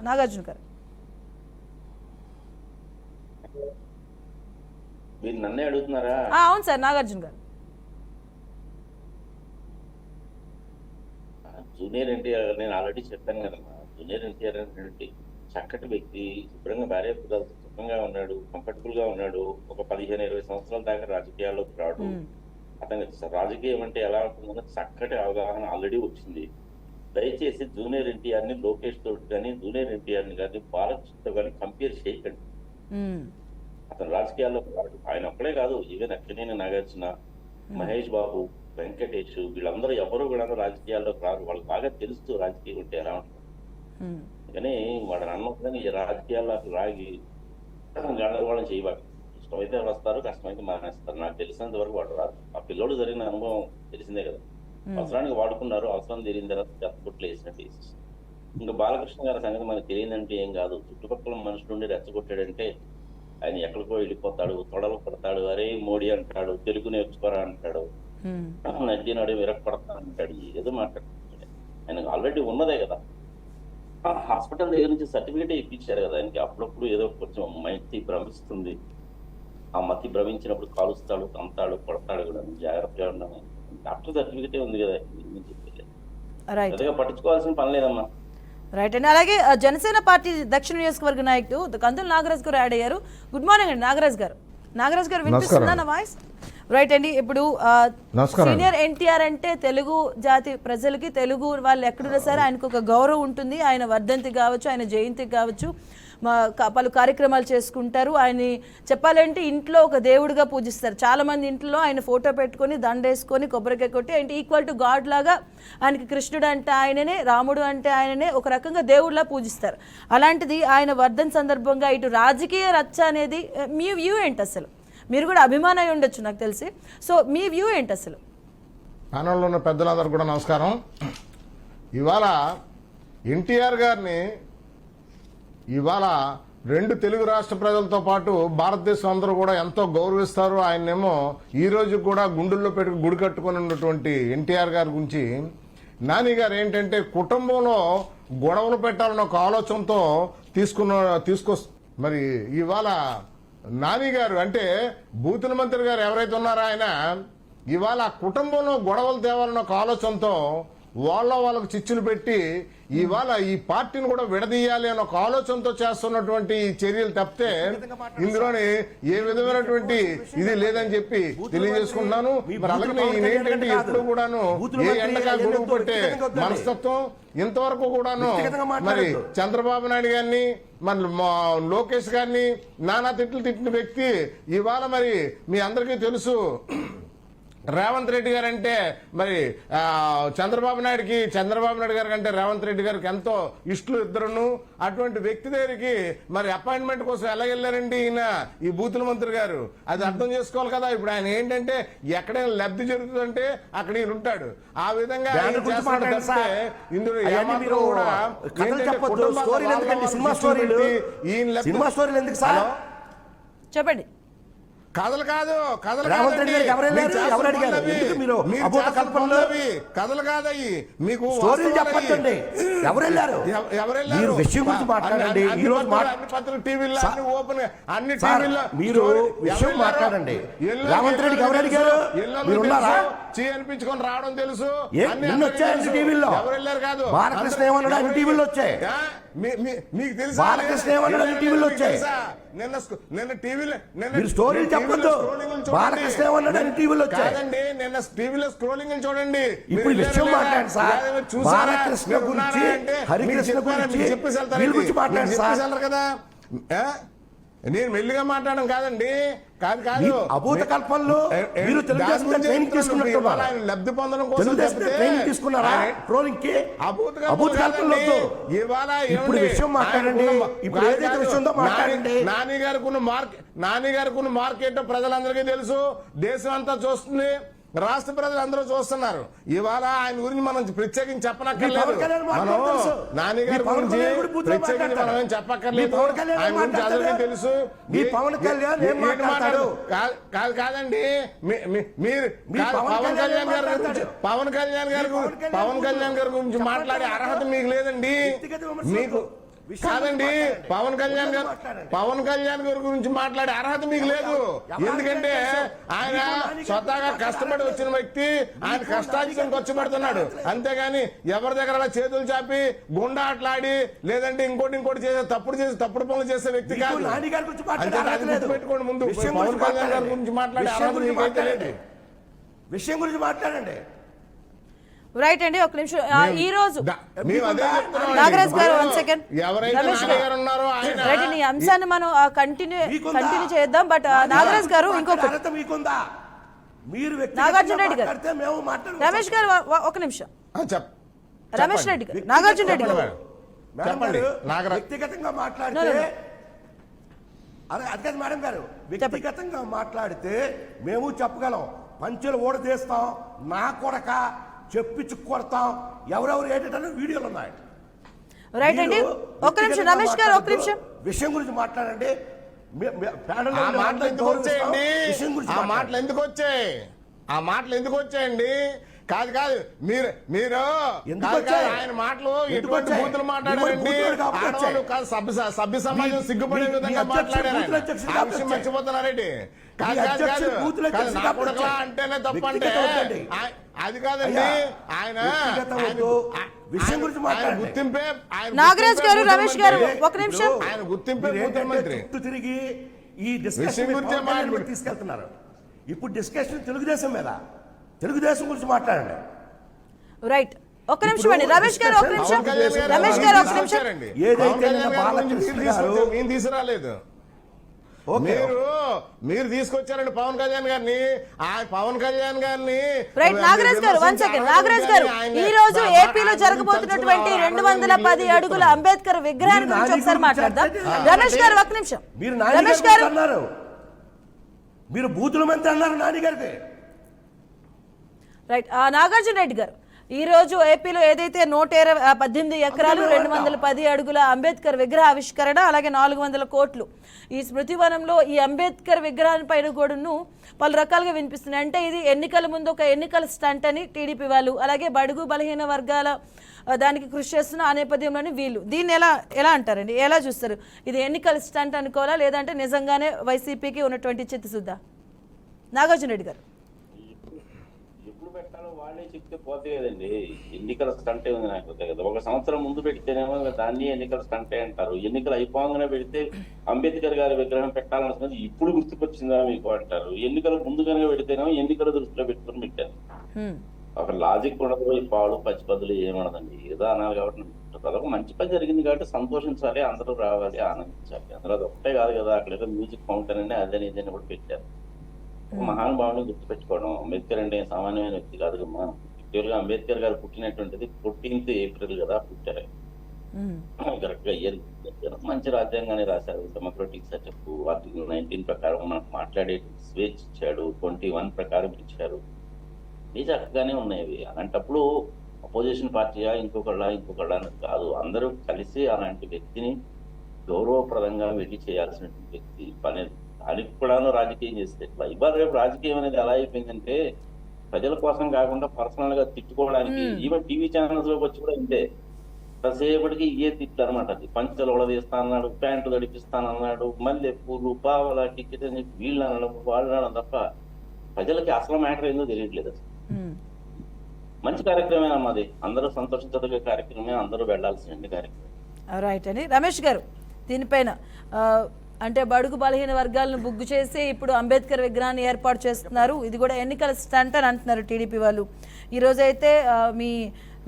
నాగార్జున గారు, మీరు నన్నే అడుగుతున్నారా? అవును సార్, నాగార్జున గారు. జూనియర్ ఎన్టీఆర్ నేను ఆల్రెడీ చెప్పాను కదమ్మా. జూనియర్ ఎన్టీఆర్ అనేటువంటి చక్కటి వ్యక్తి, శుభ్రంగా భార్య పిల్లలతో సుఖంగా ఉన్నాడు, కంఫర్టబుల్ గా ఉన్నాడు. ఒక 15-20 సంవత్సరాల దాకా రాజకీయాల్లోకి రాడు. అతనికి రాజకీయం అంటే ఎలా ఉంటుందో చక్కటి అవగాహన ఆల్రెడీ వచ్చింది. దయచేసి జూనియర్ ఎన్టీఆర్ ని లోకేష్ తోటి కానీ, జూనియర్ ఎన్టీఆర్ ని కానీ బాలకృష్ణతో కానీ కంపేర్ చేయకండి. అతను రాజకీయాల్లో ఆయన ఒక్కడే కాదు, ఈవెన్ అక్కినేని నాగార్జున, మహేష్ బాబు, వెంకటేష్, వీళ్ళందరూ ఎవరు కూడా రాజకీయాల్లోకి రారు. వాళ్ళకి బాగా తెలుస్తూ రాజకీయం ఉంటే ఎలా ఉంటుంది. కానీ వాడు అన్నదని రాజకీయాల్లోకి రాగి గందరగోళం చేయబాకు. ఇష్టమైతే వస్తారు, కష్టమైతే మానేస్తారు. నాకు తెలిసినంత వరకు వాడు రాదు. ఆ పిల్లోడు జరిగిన అనుభవం తెలిసిందే కదా. అవసరానికి వాడుకున్నారు, అవసరం తెలియని తర్వాత చెత్తపుట్లు వేసినట్టు వేసి. ఇంకా బాలకృష్ణ గారి సంగతి మనకు తెలియదంటే ఏం కాదు. చుట్టుపక్కల మనుషుల నుండి రెచ్చగొట్టాడంటే ఆయన ఎక్కడికో వెళ్ళిపోతాడు, తొడలు పడతాడు, అరే మోడీ అంటాడు, తెలుగు నేర్చుకోరా అంటాడు, నడ్డినాడు విరక్పడతా అంటాడు, ఏదో మాట్లాడుతున్నాడు. ఆయనకు ఆల్రెడీ ఉన్నదే కదా. హాస్పిటల్ దగ్గర నుంచి సర్టిఫికేట్ ఇప్పించారు కదా ఆయనకి. అప్పుడప్పుడు ఏదో కొంచెం మతి భ్రమిస్తుంది. ఆ మతి భ్రమించినప్పుడు కాలుస్తాడు, తంతాడు, కొడతాడు కూడా. జాగ్రత్తగా ఉండాలి. డాక్టర్ సర్టిఫికేటే ఉంది కదా, పెద్దగా పట్టించుకోవాల్సిన పని లేదమ్మా. రైట్ అండి. అలాగే జనసేన పార్టీ దక్షిణ నియోజకవర్గ నాయకుడు కందుల నాగరాజ్ గారు యాడ్ అయ్యారు. గుడ్ మార్నింగ్ అండి నాగరాజ్ గారు. నాగరాజ్ గారు వినిపిస్తుందా నా వాయిస్? రైట్ అండి. ఇప్పుడు సీనియర్ ఎన్టీఆర్ అంటే తెలుగు జాతి ప్రజలకి, తెలుగు వాళ్ళు ఎక్కడున్నా సరే ఆయనకు ఒక గౌరవం ఉంటుంది. ఆయన వర్ధంతి కావచ్చు, ఆయన జయంతికి కావచ్చు, పలు కార్యక్రమాలు చేసుకుంటారు. ఆయన్ని చెప్పాలంటే ఇంట్లో ఒక దేవుడిగా పూజిస్తారు. చాలా మంది ఇంట్లో ఆయన ఫోటో పెట్టుకొని దండేసుకొని కొబ్బరికాయ కొట్టి ఆయన ఈక్వల్ టు గాడ్ లాగా, ఆయనకి కృష్ణుడు అంటే ఆయననే, రాముడు అంటే ఆయననే, ఒక రకంగా దేవుడిలా పూజిస్తారు. అలాంటిది ఆయన వర్ధన్ సందర్భంగా ఇటు రాజకీయ రచ్చ అనేది మీ వ్యూ ఏంటి అసలు? మీరు కూడా అభిమానం ఉండొచ్చు నాకు తెలిసి. సో మీ వ్యూ ఏంటి అసలు? ప్యానల్లో ఉన్న పెద్దలందరూ కూడా నమస్కారం. ఇవాళ ఎన్టీఆర్ గారిని ఇవాళ 2 తెలుగు రాష్ట్ర ప్రజలతో పాటు భారతదేశం అందరూ కూడా ఎంతో గౌరవిస్తారు. ఆయన్నేమో ఈ రోజు కూడా గుండెల్లో పెట్టుకు గుడి కట్టుకుని ఉన్నటువంటి ఎన్టీఆర్ గారి గురించి నాని గారు ఏంటంటే కుటుంబంలో గొడవలు పెట్టాలన్న ఒక ఆలోచనతో మరి ఇవాళ నాని గారు అంటే బూతుల మంత్రి గారు ఎవరైతే ఉన్నారో ఆయన ఇవాళ కుటుంబంలో గొడవలు తేవాలన్న ఒక ఆలోచనతో వాళ్ళకు చిచ్చులు పెట్టి ఇవాళ ఈ పార్టీని కూడా విడదీయాలి అన్న ఒక ఆలోచనతో చేస్తున్నటువంటి చర్యలు తప్పితే ఇందులోని ఏ విధమైనటువంటి ఇది లేదని చెప్పి తెలియజేసుకుంటున్నాను. మరి అలాగే ఏంటంటే ఎప్పుడు కూడాను ఏ ఎండగా గొడుగు పట్టే మనస్తత్వం ఇంతవరకు కూడాను మరి చంద్రబాబు నాయుడు గారిని మరి లోకేష్ గారిని నానా తిట్లు తిట్టిన వ్యక్తి ఇవాళ మరి మీ అందరికీ తెలుసు రేవంత్ రెడ్డి గారు అంటే మరి చంద్రబాబు నాయుడు గారికి అంటే రేవంత్ రెడ్డి గారికి ఎంతో ఇష్టలు ఇద్దరును. అటువంటి వ్యక్తి దగ్గరికి మరి అపాయింట్మెంట్ కోసం ఎలా వెళ్ళారండి ఈయన, ఈ బూతుల మంత్రి గారు? అది అర్థం చేసుకోవాలి కదా. ఇప్పుడు ఆయన ఏంటంటే ఎక్కడైనా లబ్ధి జరుగుతుందంటే అక్కడ ఈయన ఉంటాడు. ఆ విధంగా ఇందులో ఏమాత్రం కూడా చెప్పండి. కథలు కాదు, కథలు కథలు కాదయ్యి. మీకు చెప్పండి ఎవరు వెళ్ళారు, ఎవరు విషయం గురించి మాట్లాడండి. ఈ రోజు అన్ని పత్రికలు టీవీలో అన్ని ఓపెన్ అన్ని టీవీల్లో మీరు విషయం మాట్లాడండి. రేవంత్ రెడ్డికి ఎవరు అడిగారు? అనిపించుకొని రావడం తెలుసు. వచ్చాయండి టీవీలో. ఎవరు వెళ్ళారు కాదు. బాలకృష్ణ ఏమన్నాడు ఆయన టీవీలో వచ్చాయి. మీకు తెలుసు బాలకృష్ణ ఏమన్నాడు ఆయన టీవీలో వచ్చాయి. నిన్న టీవీలో స్టోరీలు చెప్పొద్దు. బాలకృష్ణ ఏమన్నాడు ఆయన టీవీలో వచ్చాయి. కాదండి, నిన్న టీవీలో స్క్రోలింగ్ చూడండి. ఇప్పుడు విషయం మాట్లాడండి సార్. బాలకృష్ణ గురించి, హరికృష్ణ గురించి గురించి మాట్లాడండి సార్ కదా. నేను మెల్లిగా మాట్లాడడం కాదండి. కాదు అభూత కల్పనలో మీరు తెలుగుదేశం ట్రైనింగ్ తీసుకున్నట్టున్నారు. ఆయన లబ్ధి పొందడం కోసం ట్రైనింగ్ తీసుకున్నారా? ట్రోలింగ్ కి అభూత కల్పనలో ఇవాళ ఇప్పుడు విషయం మాట్లాడండి. ఇప్పుడు ఏదైతే విషయం ఉందో మాట్లాడండి. నాని గారికి ఉన్న మార్కెట్ ప్రజలందరికీ తెలుసు. దేశం అంతా చూస్తుంది, రాష్ట్ర ప్రజలు అందరూ చూస్తున్నారు. ఇవాళ ఆయన గురించి మనం ప్రత్యేకించి చెప్పనక్కర్లేదు. మనం నాని గారి గురించి ప్రత్యేకించి మనం ఏం చెప్పక్కర్లేదు. ఆయన గురించి అందరికీ తెలుసు. కాదండి, మీరు పవన్ కళ్యాణ్ గారి గురించి మాట్లాడే అర్హత మీకు లేదండి. మీకు కాదండి, పవన్ కళ్యాణ్ గారి గురించి మాట్లాడే అర్హత మీకు లేదు. ఎందుకంటే ఆయన స్వతహాగా కష్టపడి వచ్చిన వ్యక్తి. ఆయన కష్టానికి ఖర్చు పెడుతున్నాడు. అంతేగాని ఎవరి దగ్గర అలా చేతులు చాపి గుండా ఆటలాడి లేదంటే ఇంకోటి చేసే తప్పుడు పనులు చేసే వ్యక్తి కాదు. పెట్టుకోండి. ముందు పవన్ కళ్యాణ్ గారి గురించి మాట్లాడే అర్హత మీకైతే లేదు. విషయం గురించి మాట్లాడండి. రైట్ అండి, ఒక నిమిషం. ఈ రోజు నాగరాజ్ గారు 1 సెకండ్. రైట్, ఈ అంశాన్ని మనం కంటిన్యూ చేద్దాం. బట్ నాగరాజ్ గారు ఇంకొక నాగార్జున రెడ్డి గారు, రమేష్ గారు ఒక నిమిషం. రమేష్ రెడ్డి గారు, నాగార్జున రెడ్డి గారు వ్యక్తిగతంగా మాట్లాడితే అది కాదు మేడం గారు. వ్యక్తిగతంగా మాట్లాడితే మేము చెప్పగలం. పంచులు ఓడదీస్తాం, నా కొడక చెప్పించు కొడతాం, ఎవరెవరు ఏంటంటే వీడియోలు ఉన్నాయి. రైట్ అండి, ఒక నిమిషం రమేష్ గారు, ఒక నిమిషం. విషయం గురించి మాట్లాడండి. ఆ మాటలు ఎందుకు వచ్చాయండి? కాదు మీరు ఆయన మాటలు ఎటువంటి బూతులు మాట్లాడారండి. సభ్య సమాజం సిగ్గుపడే విధంగా మాట్లాడారు. ఆ విషయం మర్చిపోతున్నారండి. అంటేనే తప్పంటే అది కాదండి. ఆయన విషయం గురించి గుర్తింపే నాగరాజ్ గారు, రమేష్ గారు ఒక నిమిషం. ఆయన గుర్తింపే ముఖ్యమంత్రి తిరిగి ఈ డిస్కషన్ గురించి తీసుకెళ్తున్నారు. ఇప్పుడు డిస్కషన్ తెలుగుదేశం మీద, తెలుగుదేశం గురించి మాట్లాడండి. రైట్, ఒక్క నిమిషం అండి రమేష్ గారు, ఒక నిమిషం. రమేష్ గారు ఒక నిమిషం. ఏదైతే మేము తీసుకురాలేదు, మీరు తీసుకొచ్చారండి పవన్ కళ్యాణ్ గారిని. రైట్, నాగరాజ్ గారు 1 సెకండ్. నాగరాజ్ గారు, ఈ రోజు ఏపీలో జరగబోతున్నటువంటి 210 అడుగుల అంబేద్కర్ విగ్రహాన్ని గురించి ఒకసారి మాట్లాడదాం. రమేష్ గారు ఒక నిమిషం. రమేష్ గారు అన్నారు, మీరు బూతుల మంత్రి అన్నారు నాని గారికి. రైట్, నాగార్జున రెడ్డి గారు, ఈ రోజు ఏపీలో ఏదైతే 118 ఎకరాలు 210 అడుగుల అంబేద్కర్ విగ్రహ ఆవిష్కరణ, అలాగే 400 కోట్లు ఈ స్మృతివనంలో ఈ అంబేద్కర్ విగ్రహాన్ని పైన కూడాను పలు రకాలుగా వినిపిస్తున్నాయి. అంటే ఇది ఎన్నికల ముందు ఒక ఎన్నికల స్టంట్ అని టీడీపీ వాళ్ళు, అలాగే బడుగు బలహీన వర్గాల దానికి కృషి చేస్తున్న ఆ నేపథ్యంలోనే వీళ్ళు దీన్ని ఎలా అంటారండి? ఎలా చూస్తారు? ఇది ఎన్నికల స్టంట్ అనుకోవాలా, లేదంటే నిజంగానే వైసీపీకి ఉన్నటువంటి చిత్తశుద్ధ? నాగార్జున రెడ్డి గారు, పెట్టాలో వాళ్ళే చెప్తే పోతే కదండి. ఎన్నికల స్టంటే ఉంది నాకు కదా. 1 సంవత్సరం ముందు పెడితేనేమో దాన్ని ఎన్నికల స్టంటే అంటారు. ఎన్నికలు అయిపోగానే పెడితే అంబేద్కర్ గారి విగ్రహం పెట్టాలనుకున్నది ఇప్పుడు గుర్తుకొచ్చిందా మీకు అంటారు. ఎన్నికలు ముందుగానే పెడితేనేమో ఎన్నికల దృష్టిలో పెట్టుకుని పెట్టారు. ఒక లాజిక్ ఉండదు, ఈ పాడు పచ్చిపద్దులు ఏమనదండి, ఏదో అనాలి. కాబట్టి అదొక మంచి పని జరిగింది కాబట్టి సంతోషించాలి, అందరూ రావాలి, ఆనందించాలి. అందులో అది ఒకటే కాదు కదా, అక్కడ మ్యూజిక్ ఫౌంటైన్ అని అదే ఇదని కూడా పెట్టారు. ఒక మహానుభావుని గుర్తుపెట్టుకోవడం. అంబేద్కర్ అంటే సామాన్యమైన వ్యక్తి కాదు కమ్మా. యాక్చువల్ గా అంబేద్కర్ గారు పుట్టినటువంటిది 14th ఏప్రిల్ కదా పుట్టారు. కరెక్ట్ గా ఇయర్ మంచి రాజ్యాంగాన్ని రాశారు. డెమోక్రటిక్ సెటప్, ఆర్టికల్ 19 ప్రకారం మనకు మాట్లాడే స్వేచ్ఛ ఇచ్చాడు, 21 ప్రకారం ఇచ్చారు. ఇది చక్కగానే ఉన్నాయి. అలాంటప్పుడు అపోజిషన్ పార్టీయా ఇంకొకళ్ళ అనేది కాదు, అందరూ కలిసి అలాంటి వ్యక్తిని గౌరవప్రదంగా వెళ్ళి చేయాల్సినటువంటి వ్యక్తి పని. దానికి కూడాను రాజకీయం చేస్తే ఎట్లా? ఇవాళ రేపు రాజకీయం అనేది ఎలా అయిపోయిందంటే ప్రజల కోసం కాకుండా పర్సనల్ గా తిట్టుకోవడానికి. ఈవెన్ టీవీ ఛానల్స్ లోకి వచ్చి కూడా ఇంతే, కాసేపటికి ఇవే తిట్లు అనమాట. పంచలు ఉడదీస్తా అన్నాడు, ప్యాంటు తడిపిస్తానన్నాడు, మళ్ళీ పూలు పావల టికెట్ అని చెప్పి వీళ్ళు అనడం వాళ్ళు అనడం తప్ప ప్రజలకి అసలు మ్యాటర్ ఏందో తెలియట్లేదు. మంచి కార్యక్రమే అన్నది, అందరూ సంతోషించదగ్గ కార్యక్రమే, అందరూ వెళ్లాల్సిన కార్యక్రమం. రైట్ అని రమేష్ గారు, దీనిపైన అంటే బడుగు బలహీన వర్గాలను బుగ్గు చేసి ఇప్పుడు అంబేద్కర్ విగ్రహాన్ని ఏర్పాటు చేస్తున్నారు, ఇది కూడా ఎన్నికల స్టంట్ అని అంటున్నారు టీడీపీ వాళ్ళు. ఈరోజైతే మీ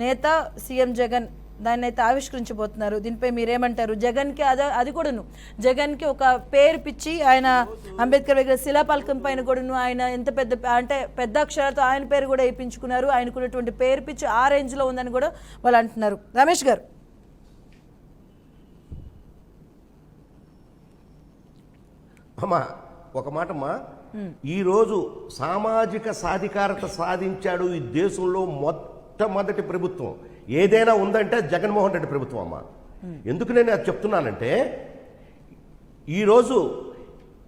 నేత సీఎం జగన్ దాన్ని అయితే ఆవిష్కరించబోతున్నారు. దీనిపై మీరేమంటారు? జగన్కి అది కూడాను, జగన్కి ఒక పేరు పిచ్చి ఆయన అంబేద్కర్ విగ్రహ శిలాపలకం పైన కూడాను ఆయన ఎంత పెద్ద అక్షరాలతో ఆయన పేరు కూడా వేయించుకున్నారు. ఆయనకున్నటువంటి పేరు పిచ్చి ఆ రేంజ్లో ఉందని కూడా వాళ్ళు అంటున్నారు. రమేష్ గారు, అమ్మా ఒక మాటమ్మా, ఈరోజు సామాజిక సాధికారత సాధించాడు ఈ దేశంలో మొట్టమొదటి ప్రభుత్వం ఏదైనా ఉందంటే జగన్మోహన్ రెడ్డి ప్రభుత్వం అమ్మా. ఎందుకు నేను అది చెప్తున్నానంటే, ఈరోజు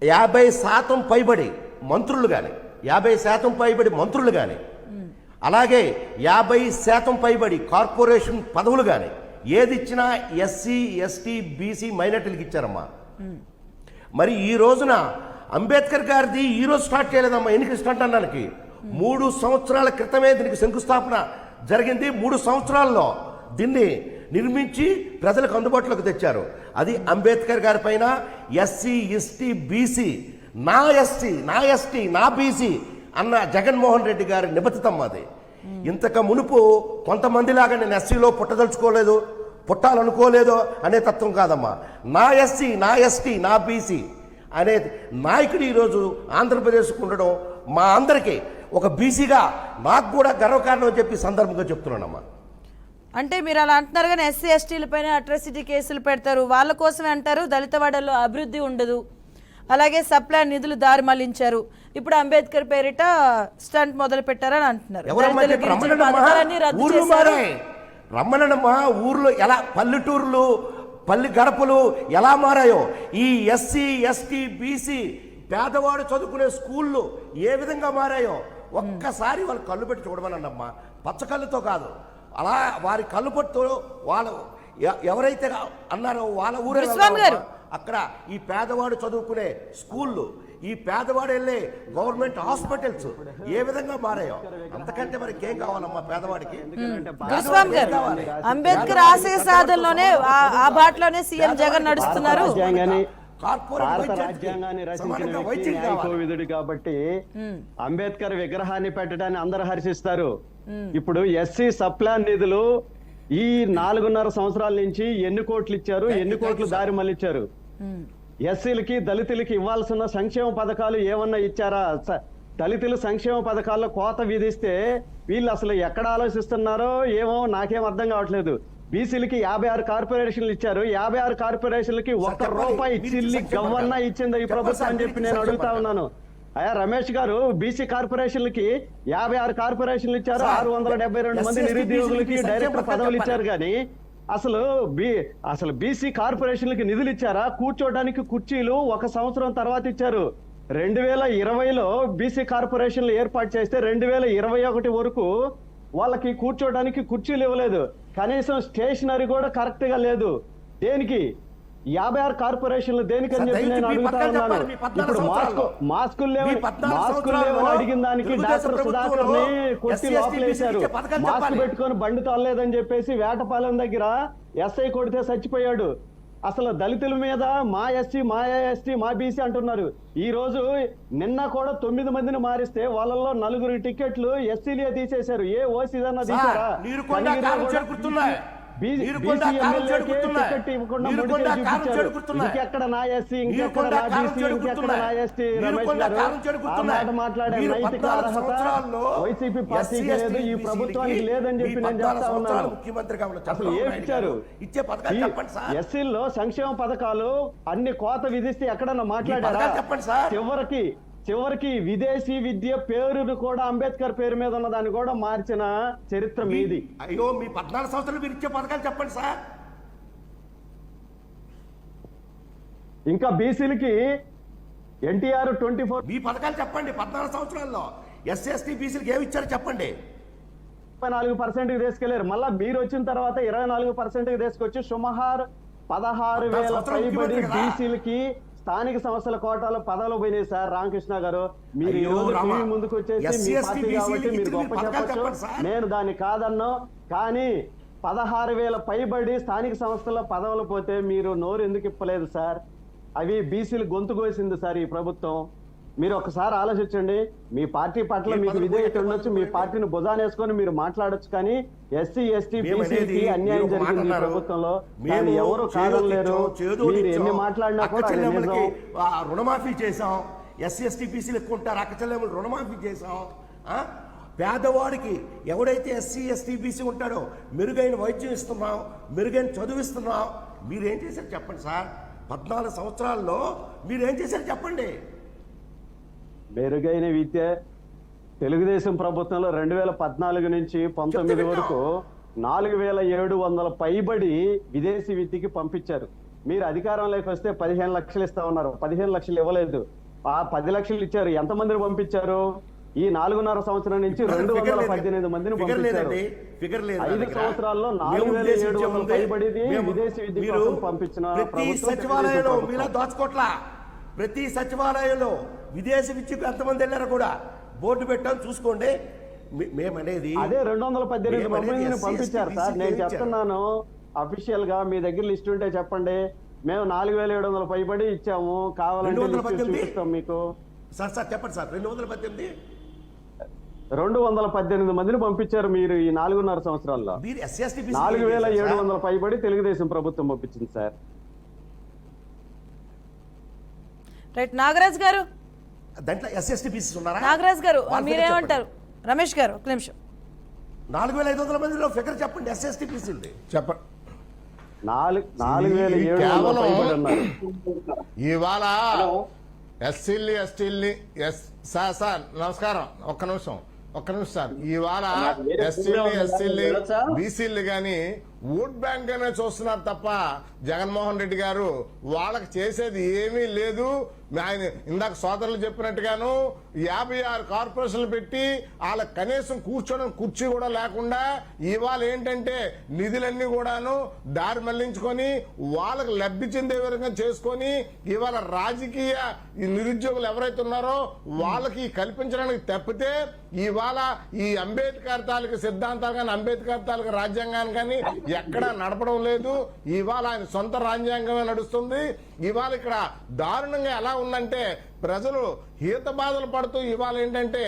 50% పైబడి మంత్రులు కానీ 50% పైబడి మంత్రులు కానీ అలాగే 50% పైబడి కార్పొరేషన్ పదవులు కానీ ఏది ఇచ్చినా ఎస్సీ ఎస్టీ బీసీ మైనార్టీలకు ఇచ్చారమ్మా. మరి ఈ రోజున అంబేద్కర్ గారిది ఈ రోజు స్టార్ట్ చేయలేదమ్మా ఎన్నికల స్టార్ట్ అనడానికి. 3 సంవత్సరాల క్రితమే దీనికి శంకుస్థాపన జరిగింది. 3 సంవత్సరాల్లో దీన్ని నిర్మించి ప్రజలకు అందుబాటులోకి తెచ్చారు. అది అంబేద్కర్ గారి పైన ఎస్సీ ఎస్టీ బీసీ, నా ఎస్టీ నా బీసీ అన్న జగన్మోహన్ రెడ్డి గారి నిబద్ధతమ్మ అది. ఇంతకు మునుపు కొంతమందిలాగా నేను ఎస్సీలో పుట్టదలుచుకోలేదు, పుట్టాలనుకోలేదు అనే తత్వం కాదమ్మా. నా ఎస్టీ నా బీసీ అనే నాయకుడు ఈరోజు ఆంధ్రప్రదేశ్కు ఉండడం మా అందరికీ ఒక బీసీగా నాకు కూడా గర్వకారణం అని చెప్పి సందర్భంగా చెప్తున్నానమ్మా. అంటే మీరు అలా అంటున్నారు కానీ ఎస్సీ ఎస్టీల పైన అట్రాసిటీ కేసులు పెడతారు, వాళ్ళ కోసమే అంటారు. దళితవాడల్లో అభివృద్ధి ఉండదు, అలాగే సప్లాన్ నిధులు దారి మళ్లించారు. ఇప్పుడు అంబేద్కర్ పేరిట స్టంట్ మొదలు పెట్టారని అంటున్నారు. రమ్మనమ్మా, ఊర్లో ఎలా పల్లెటూర్లు పల్లె గడపలు ఎలా మారాయో, ఈ ఎస్సీ ఎస్టీ బీసీ పేదవాడు చదువుకునే స్కూళ్ళు ఏ విధంగా మారాయో ఒక్కసారి వాళ్ళు కళ్ళు పెట్టి చూడమనండమ్మా. పచ్చకళ్ళుతో కాదు, అలా వారి కళ్ళు పట్టుతో వాళ్ళు ఎవరైతే అన్నారో వాళ్ళ ఊరే అక్కడ ఈ పేదవాడు చదువుకునే స్కూళ్ళు, ఈ పేదవాడు వెళ్ళే గవర్నమెంట్ హాస్పిటల్స్ ఏ విధంగా మారాయో అంతకంటే మనకి ఏం కావాలమ్మా పేదవాడికి. అంబేద్కర్ ఆశయ సాధనలోనే ఆ బాటలోనే సీఎం జగన్ నడుస్తున్నారు. భారత రాజ్యాంగాన్ని రచించిన వ్యక్తి న్యాయకోవిదుడు కాబట్టి అంబేద్కర్ విగ్రహాన్ని పెట్టడాన్ని అందరూ హర్షిస్తారు. ఇప్పుడు ఎస్సీ సప్లాన్ నిధులు ఈ 4.5 సంవత్సరాల నుంచి ఎన్ని కోట్లు ఇచ్చారు, ఎన్ని కోట్లు దారి మళ్ళిచ్చారు? ఎస్సీలకి దళితులకి ఇవ్వాల్సిన సంక్షేమ పథకాలు ఏమన్నా ఇచ్చారా? దళితుల సంక్షేమ పథకాల్లో కోత విధిస్తే వీళ్ళు అసలు ఎక్కడ ఆలోచిస్తున్నారో ఏమో నాకేం అర్థం కావట్లేదు. బీసీలకి 56 కార్పొరేషన్లు ఇచ్చారు. 56 కార్పొరేషన్లకి ₹1 చిల్లి గవ్వన్నా ఇచ్చింది ఈ ప్రభుత్వం అని చెప్పి నేను అడుగుతా ఉన్నాను. అయ్యా రమేష్ గారు, బీసీ కార్పొరేషన్లకి 56 కార్పొరేషన్లు ఇచ్చారు, 672 మంది నిరుద్యోగులకి డైరెక్టర్ పదవులు ఇచ్చారు. కానీ అసలు బీసీ కార్పొరేషన్లకి నిధులు ఇచ్చారా? కూర్చోడానికి కుర్చీలు 1 సంవత్సరం తర్వాత ఇచ్చారు. 2020లో బీసీ కార్పొరేషన్లు ఏర్పాటు చేస్తే 2021 వరకు వాళ్ళకి కూర్చోడానికి కుర్చీలు ఇవ్వలేదు. కనీసం స్టేషనరీ కూడా కరెక్ట్ గా లేదు. దేనికి 56 కార్పొరేషన్లు దేనికని చెప్పి నేను అడుగుతా ఉన్నాను. ఇప్పుడు మాస్కులు లేవని అడిగిన దానికి డాక్టర్ సుధాకర్ ని కొట్టి లోపలేశారు. మాస్క్ పెట్టుకొని బండి తోలలేదని చెప్పేసి వేటపాలెం దగ్గర ఎస్ఐ కొడితే చచ్చిపోయాడు. అసలు దళితుల మీద మా ఎస్టీ మా బీసీ అంటున్నారు. ఈ రోజు నిన్న కూడా 9 మందిని మారిస్తే వాళ్ళల్లో 4 టికెట్లు ఎస్సీలే తీసేశారు. ఏ ఓసీదన్నా తీసారా? మీరు కొండ కారం చెడుకుతున్నారు. మీరు కొండ కారం చెడుకుతున్నారు. ఇంకెక్కడ నా ఎస్సీ, మీరు ఇంకెక్కడ కొండ నా కారం బీసీ, ఇంకెక్కడ చెడుకుతున్నారు. నా ఎస్టీ, మీరు రమేష్ కొండ గారు కారం ఆ చెడుకుతున్నారు. మాట మాట్లాడే మీరు నైతిక 14 అర్హత సంవత్సరాల్లో వైసీపీ పార్టీకి లేదు, ఈ ప్రభుత్వానికి లేదని చెప్పి నేను చెప్తా ఉన్నాను. ముఖ్యమంత్రిగా ఉన్న అసలు చంద్రబాబు ఏమి నాయుడు ఇచ్చారు? గారు ఇచ్చే పథకాలు చెప్పండి సార్. ఎస్సీల్లో సంక్షేమ పథకాలు అన్ని కోత విధిస్తే ఎక్కడన్నా మాట్లాడారా? పథకాలు చెప్పండి సార్. చివరికి విదేశీ విద్య పేరును కూడా అంబేద్కర్ పేరు మీద ఉన్న దాన్ని కూడా మార్చిన చరిత్ర మీది. అయ్యో, మీ 14 సంవత్సరాలు మీరు ఇచ్చే పథకాలు చెప్పండి సార్. ఇంకా బీసీలకి ఎన్టీఆర్ 24 మీ పథకాలు చెప్పండి. 14 సంవత్సరాల్లో ఎస్సీ ఎస్టీ బీసీలకు ఏమి ఇచ్చారో చెప్పండి. 24% తీసుకెళ్లారు. మళ్ళా మీరు వచ్చిన తర్వాత 24% తీసుకొచ్చి సుమారు 16,000 పైబడి బీసీలకి స్థానిక సంస్థల కోటాలో పదవులు పోయినాయి సార్. రామకృష్ణ గారు, మీరు ఈ రోజు టీవీ ముందుకు వచ్చేసి మీ పార్టీ కాబట్టి మీరు గొప్ప చెప్పచ్చు, నేను దాన్ని కాదన్నా. కానీ 16,000 పైబడి స్థానిక సంస్థల పదవులు పోతే మీరు నోరు ఎందుకు ఇప్పలేదు సార్? అవి బీసీలు గొంతు కోసింది సార్ ఈ ప్రభుత్వం. మీరు ఒకసారి ఆలోచించండి. మీ పార్టీ పట్ల మీకు విధేయత ఉండొచ్చు, మీ పార్టీని భుజానేసుకొని మీరు మాట్లాడొచ్చు, కానీ ఎస్సీ ఎస్టీ బీసీకి అన్యాయం జరిగింది ఈ ప్రభుత్వంలో. కానీ ఎవరు కాదనలేరు. మీరు ఎన్ని మాట్లాడినా కూడా అది నిజం. రుణమాఫీ చేశాం. ఎస్సీ ఎస్టీ బీసీలు ఎక్కువ ఉంటారు. అక్క చెల్లెములు రుణమాఫీ చేశాం. పేదవాడికి ఎవడైతే ఎస్సీ ఎస్టీ బీసీ ఉంటాడో మెరుగైన వైద్యం ఇస్తున్నాం, మెరుగైన చదువిస్తున్నాం. మీరేం చేశారు చెప్పండి సార్. 14 సంవత్సరాల్లో మీరేం చేశారు చెప్పండి. మెరుగైన విద్య తెలుగుదేశం ప్రభుత్వంలో 2014 నుంచి 19 వరకు 4,700 పైబడి విదేశీ విద్యకి పంపించారు. మీరు అధికారంలోకి వస్తే 15 లక్షలు ఇస్తా ఉన్నారు. 15 లక్షలు ఇవ్వలేదు. ఆ 10 లక్షలు ఇచ్చారు. ఎంతమందిని పంపించారు? ఈ 4.5 సంవత్సరం నుంచి 218 మందిని పంపించారు. 5 సంవత్సరాల్లో 4,700 పైబడిది విదేశీ విద్య కోసం పంపించిన సచివాలయంలో మీలా దోచుకోట్లా. ప్రతి సచివాలయంలో విదేశీ విద్యకు ఎంతమంది వెళ్ళారో కూడా బోర్డు పెట్టాం, చూసుకోండి. మేమనేది అదే 218 మందిని పంపించారు సార్. నేను చెప్తున్నాను అఫీషియల్ గా, మీ దగ్గర లిస్ట్ ఉంటే చెప్పండి. మేము 4,700 పైబడి ఇచ్చాము, కావాలంటే చూపిస్తాం మీకు. సార్ చెప్పండి సార్. 218 మందిని పంపించారు మీరు ఈ 4.5 సంవత్సరాల్లో. 4,700 పైబడి తెలుగుదేశం ప్రభుత్వం పంపించింది సార్. రైట్, నాగరాజ్ గారు, దాంట్లో ఎస్ఎస్టీ బీసీ ఉన్నారా? నాగరాజ్ గారు మీరేమంటారు? రమేష్ గారు ఒక నిమిషం. 4,500 మందిలో ఫిగర్ చెప్పండి. ఎస్ఎస్టీ బీసీలు చెప్పండి. 4,700 పైబడి ఉన్నారు. ఇవాళ ఎస్సీల్ని ఎస్టీల్ని సార్ నమస్కారం. ఒక్క నిమిషం సార్. ఇవాళ ఎస్సీల్ని బీసీల్ని కానీ ఓట్ బ్యాంక్ అనే చూస్తున్నారు తప్ప జగన్మోహన్ రెడ్డి గారు వాళ్ళకి చేసేది ఏమీ లేదు. ఆయన ఇందాక సోదరులు చెప్పినట్టుగాను 56 కార్పొరేషన్లు పెట్టి వాళ్ళకి కనీసం కూర్చోడం కుర్చీ కూడా లేకుండా ఇవాళ ఏంటంటే నిధులన్నీ కూడాను దారి మళ్లించుకొని వాళ్ళకి లబ్ధి చెందే విధంగా చేసుకొని ఇవాళ రాజకీయ నిరుద్యోగులు ఎవరైతే ఉన్నారో వాళ్ళకి కల్పించడానికి తప్పితే ఇవాళ ఈ అంబేద్కర్ తాలూకు సిద్ధాంతాలు కానీ అంబేద్కర్ తాలూకు రాజ్యాంగాన్ని కానీ ఎక్కడా నడపడం లేదు. ఇవాళ ఆయన సొంత రాజ్యాంగమే నడుస్తుంది. ఇవాళ ఇక్కడ దారుణంగా ఎలా ఉందంటే ప్రజలు హీత బాధలు పడుతూ ఇవాళ ఏంటంటే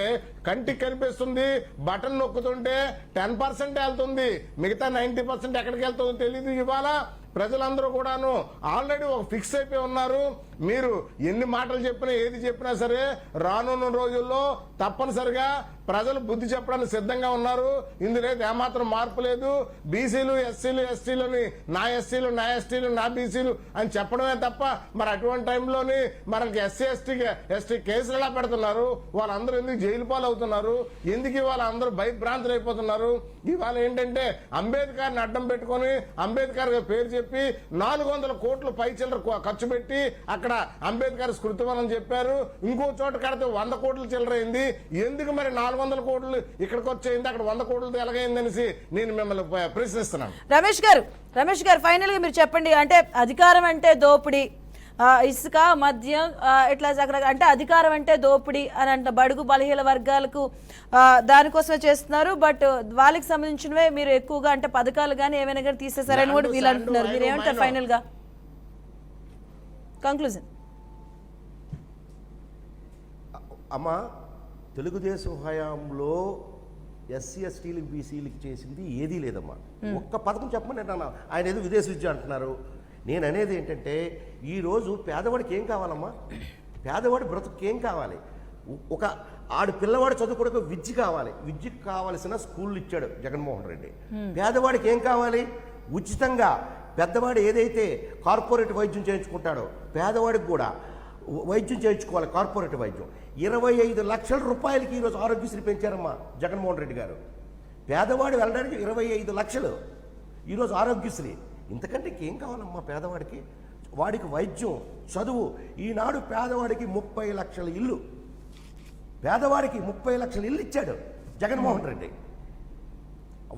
కంటికి కనిపిస్తుంది, బటన్ నొక్కుతుంటే 10% వెళ్తుంది, మిగతా 90% ఎక్కడికి వెళ్తుందో తెలియదు. ఇవాళ ప్రజలందరూ కూడాను ఆల్రెడీ ఒక ఫిక్స్ అయిపోయి ఉన్నారు. మీరు ఎన్ని మాటలు చెప్పినా ఏది చెప్పినా సరే రానున్న రోజుల్లో తప్పనిసరిగా ప్రజలు బుద్ధి చెప్పడానికి సిద్ధంగా ఉన్నారు. ఇందులో ఏమాత్రం మార్పు లేదు. బీసీలు ఎస్సీలు ఎస్టీలని నా ఎస్సీలు నా ఎస్టీలు నా బీసీలు అని చెప్పడమే తప్ప మరి అటువంటి టైంలోని మనకి ఎస్టీ కేసులు ఎలా పెడుతున్నారు? వాళ్ళందరూ ఎందుకు జైలు పాలు అవుతున్నారు? ఎందుకు ఇవాళ అందరూ భయభ్రాంతులు అయిపోతున్నారు? ఇవాళ ఏంటంటే అంబేద్కర్ని అడ్డం పెట్టుకొని అంబేద్కర్ పేరు చెప్పి 400 కోట్లు పై చిల్లర ఖర్చు పెట్టి అక్కడ అంబేద్కర్ స్మృతివనం చెప్పారు. ఇంకో చోట కడితే 100 కోట్లు చిల్లరైంది. ఎందుకు మరి 400 కోట్లు ఇక్కడికి వచ్చేయింది, అక్కడ 100 కోట్లతో ఎలాగైందనేసి నేను మిమ్మల్ని ప్రశ్నిస్తున్నాను. రమేష్ గారు ఫైనల్ గా మీరు చెప్పండి. అంటే అధికారం అంటే దోపిడీ, ఇసుక మద్యం ఇట్లా అంటే అధికారం అంటే దోపిడీ అని అంట బడుగు బలహీన వర్గాలకు దానికోసమే చేస్తున్నారు. బట్ వాళ్ళకి సంబంధించినవే మీరు ఎక్కువగా అంటే పథకాలు కానీ ఏమైనా కానీ తీసేసారని కూడా వీళ్ళు అంటున్నారు. మీరు ఏమంటారు ఫైనల్ గా కంక్లూజన్? అమ్మా, తెలుగుదేశం హయాంలో ఎస్సీ ఎస్టీలకు బీసీలకు చేసింది ఏదీ లేదమ్మా. ఒక్క పథకం చెప్పమని అంటున్నా. ఆయన ఏదో విదేశ విద్య అంటున్నారు. నేను అనేది ఏంటంటే ఈరోజు పేదవాడికి ఏం కావాలమ్మా? పేదవాడి బ్రతుకు ఏం కావాలి? ఒక ఆడు పిల్లవాడు చదువుకోవడానికి విద్య కావాలి. విద్యకు కావాల్సిన స్కూళ్ళు ఇచ్చాడు జగన్మోహన్ రెడ్డి. పేదవాడికి ఏం కావాలి? ఉచితంగా పెద్దవాడు ఏదైతే కార్పొరేట్ వైద్యం చేయించుకుంటాడో పేదవాడికి కూడా వైద్యం చేయించుకోవాలి. కార్పొరేట్ వైద్యం 25 లక్షల రూపాయలకి ఈరోజు ఆరోగ్యశ్రీ పెంచారమ్మా జగన్మోహన్ రెడ్డి గారు. పేదవాడు వెళ్ళడానికి 25 లక్షలు ఈరోజు ఆరోగ్యశ్రీ. ఇంతకంటే ఇంకేం కావాలమ్మా పేదవాడికి? వాడికి వైద్యం, చదువు. ఈనాడు పేదవాడికి 30 లక్షల ఇల్లు, పేదవాడికి 30 లక్షల ఇల్లు ఇచ్చాడు జగన్మోహన్ రెడ్డి.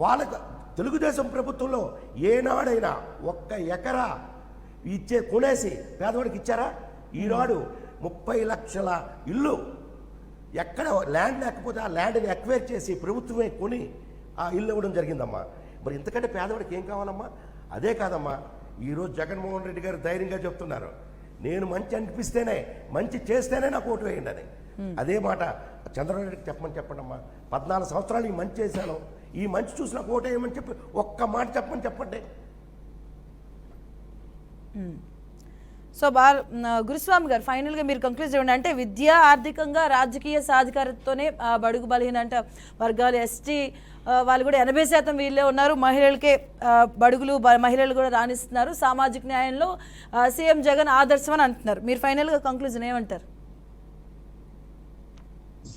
వాళ్ళకు తెలుగుదేశం ప్రభుత్వంలో ఏనాడైనా 1 ఎకరా కొనేసి పేదవాడికి ఇచ్చారా? ఈనాడు 30 లక్షల ఇల్లు. ఎక్కడ ల్యాండ్ లేకపోతే ఆ ల్యాండ్ని ఎక్వైర్ చేసి ప్రభుత్వమే కొని ఆ ఇల్లు ఇవ్వడం జరిగిందమ్మా. మరి ఇంతకంటే పేదవాడికి ఏం కావాలమ్మా? అదే కాదమ్మా, ఈరోజు జగన్మోహన్ రెడ్డి గారు ధైర్యంగా చెప్తున్నారు, నేను మంచి అనిపిస్తేనే, మంచి చేస్తేనే నాకు ఓటు వేయండి అని. అదే మాట చంద్రబాబు నాయుడికి చెప్పండి అమ్మా. 14 సంవత్సరాలు ఈ మంచి చేశాను, ఈ మంచి చూసి నాకు ఓటు వేయమని చెప్పి ఒక్క మాట చెప్పండి. సో గురుస్వామి గారు, ఫైనల్గా మీరు కంక్లూడ్ చేయండి. అంటే విద్య, ఆర్థికంగా, రాజకీయ సాధికారతతోనే బడుగు బలహీన అంటే వర్గాలు, ఎస్టీ వాళ్ళు కూడా 80% వీళ్ళే ఉన్నారు. మహిళలకే బడుగులు, మహిళలు కూడా రాణిస్తున్నారు. సామాజిక న్యాయంలో సీఎం జగన్ ఆదర్శం అని అంటున్నారు. మీరు ఫైనల్గా కంక్లూజన్ ఏమంటారు?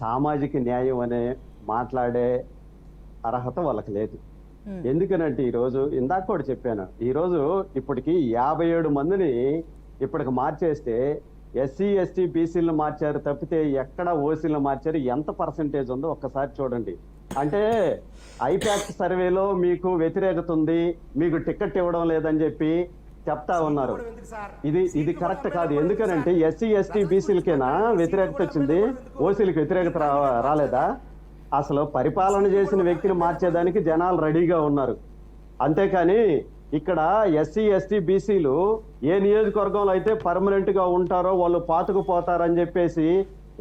సామాజిక న్యాయం అనే మాట్లాడే అర్హత వాళ్ళకి లేదు. ఎందుకనంటే ఈరోజు ఇందాక కూడా చెప్పాను, ఈరోజు ఇప్పటికి 57 మందిని ఇప్పటికి మార్చేస్తే ఎస్సీ ఎస్టీ బీసీలను మార్చారు తప్పితే ఎక్కడ ఓసీలను మార్చారు, ఎంత పర్సంటేజ్ ఉందో ఒక్కసారి చూడండి. అంటే ఐపాక్ సర్వేలో మీకు వ్యతిరేకత ఉంది, మీకు టికెట్ ఇవ్వడం లేదని చెప్పి చెప్తా ఉన్నారు. ఇది కరెక్ట్ కాదు. ఎందుకనంటే ఎస్సీ ఎస్టీ బీసీలకేనా వ్యతిరేకత వచ్చింది, ఓసీలకు వ్యతిరేకత రాలేదా? అసలు పరిపాలన చేసిన వ్యక్తిని మార్చేదానికి జనాలు రెడీగా ఉన్నారు. అంతేకాని ఇక్కడ ఎస్సీ ఎస్టీ బీసీలు ఏ నియోజకవర్గంలో అయితే పర్మనెంట్ గా ఉంటారో వాళ్ళు పాతుకుపోతారని చెప్పేసి,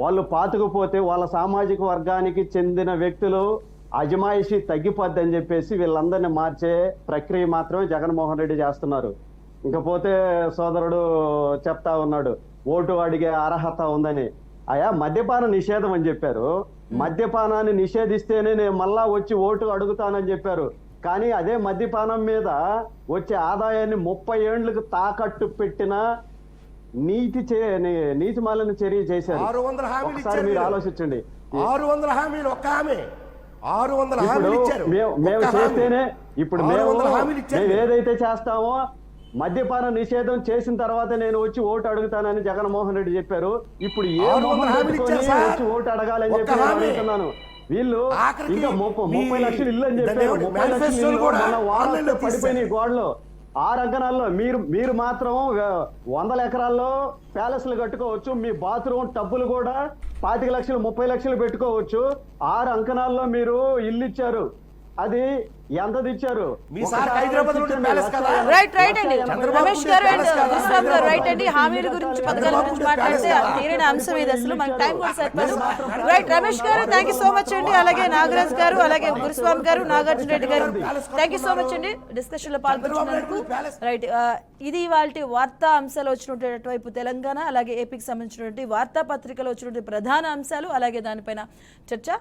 వాళ్ళు పాతుకుపోతే వాళ్ళ సామాజిక వర్గానికి చెందిన వ్యక్తులు అజమాయిషీ తగ్గిపోద్ది అని చెప్పేసి వీళ్ళందరినీ మార్చే ప్రక్రియ మాత్రమే జగన్మోహన్ రెడ్డి చేస్తున్నారు. ఇంకపోతే సోదరుడు చెప్తా ఉన్నాడు ఓటు అడిగే అర్హత ఉందని. అయా మద్యపాన నిషేధం అని చెప్పారు. మద్యపానాన్ని నిషేధిస్తేనే నేను మళ్ళా వచ్చి ఓటు అడుగుతానని చెప్పారు. కానీ అదే మద్యపానం మీద వచ్చే ఆదాయాన్ని 30 ఏళ్లకు తాకట్టు పెట్టిన నీతి మాలిన చర్య చేశారు. 600 హామీలు ఒకసారి మీరు ఆలోచించండి. 600 హామీలు ఒక్క హామీ 600 హామీలు ఇచ్చారు. మేము చేస్తేనే ఇప్పుడు మేము ఏదైతే చేస్తామో మద్యపాన నిషేధం చేసిన తర్వాత నేను వచ్చి ఓటు అడుగుతానని జగన్మోహన్ రెడ్డి చెప్పారు. ఇప్పుడు ఏ వచ్చి ఓటు అడగాలని చెప్పి నేను అడుగుతున్నాను. వీళ్ళు ఇంకా 30 లక్షలు ఇల్లు అని చెప్పారు. 30 లక్షలు ఇల్లు మన వారాల్లో పడిపోయినాయి గోడలు. 6 అంకణాల్లో మీరు మాత్రం 100 ఎకరాల్లో ప్యాలెస్లు కట్టుకోవచ్చు. మీ బాత్రూమ్ టబ్బులు కూడా 25 లక్షలు 30 లక్షలు పెట్టుకోవచ్చు. 6 అంకణాల్లో మీరు ఇల్లు ఇచ్చారు. అది ఎంతది ఇచ్చారు? రైట్ అండి. రమేష్ గారు అండ్ గురుస్వామి గారు రైట్ అండి. హామీల గురించి, పథకాల గురించి మాట్లాడితే తీరిన అంశం ఇది. అసలు మనకు టైం కూడా సరిపోదు. రైట్ రమేష్ గారు, థ్యాంక్ యూ సో మచ్ అండి. అలాగే నాగరాజ్ గారు, అలాగే గురుస్వామి గారు, నాగార్జున రెడ్డి గారు, థ్యాంక్ యూ సో మచ్ అండి డిస్కషన్ లో పాల్గొన్నందుకు. రైట్, ఇది వాళ్ళ వార్తా అంశాలు వచ్చినటువంటి అటువైపు తెలంగాణ అలాగే ఏపీకి సంబంధించినటువంటి వార్తాపత్రికలు వచ్చినటువంటి ప్రధాన అంశాలు, అలాగే దానిపైన చర్చ.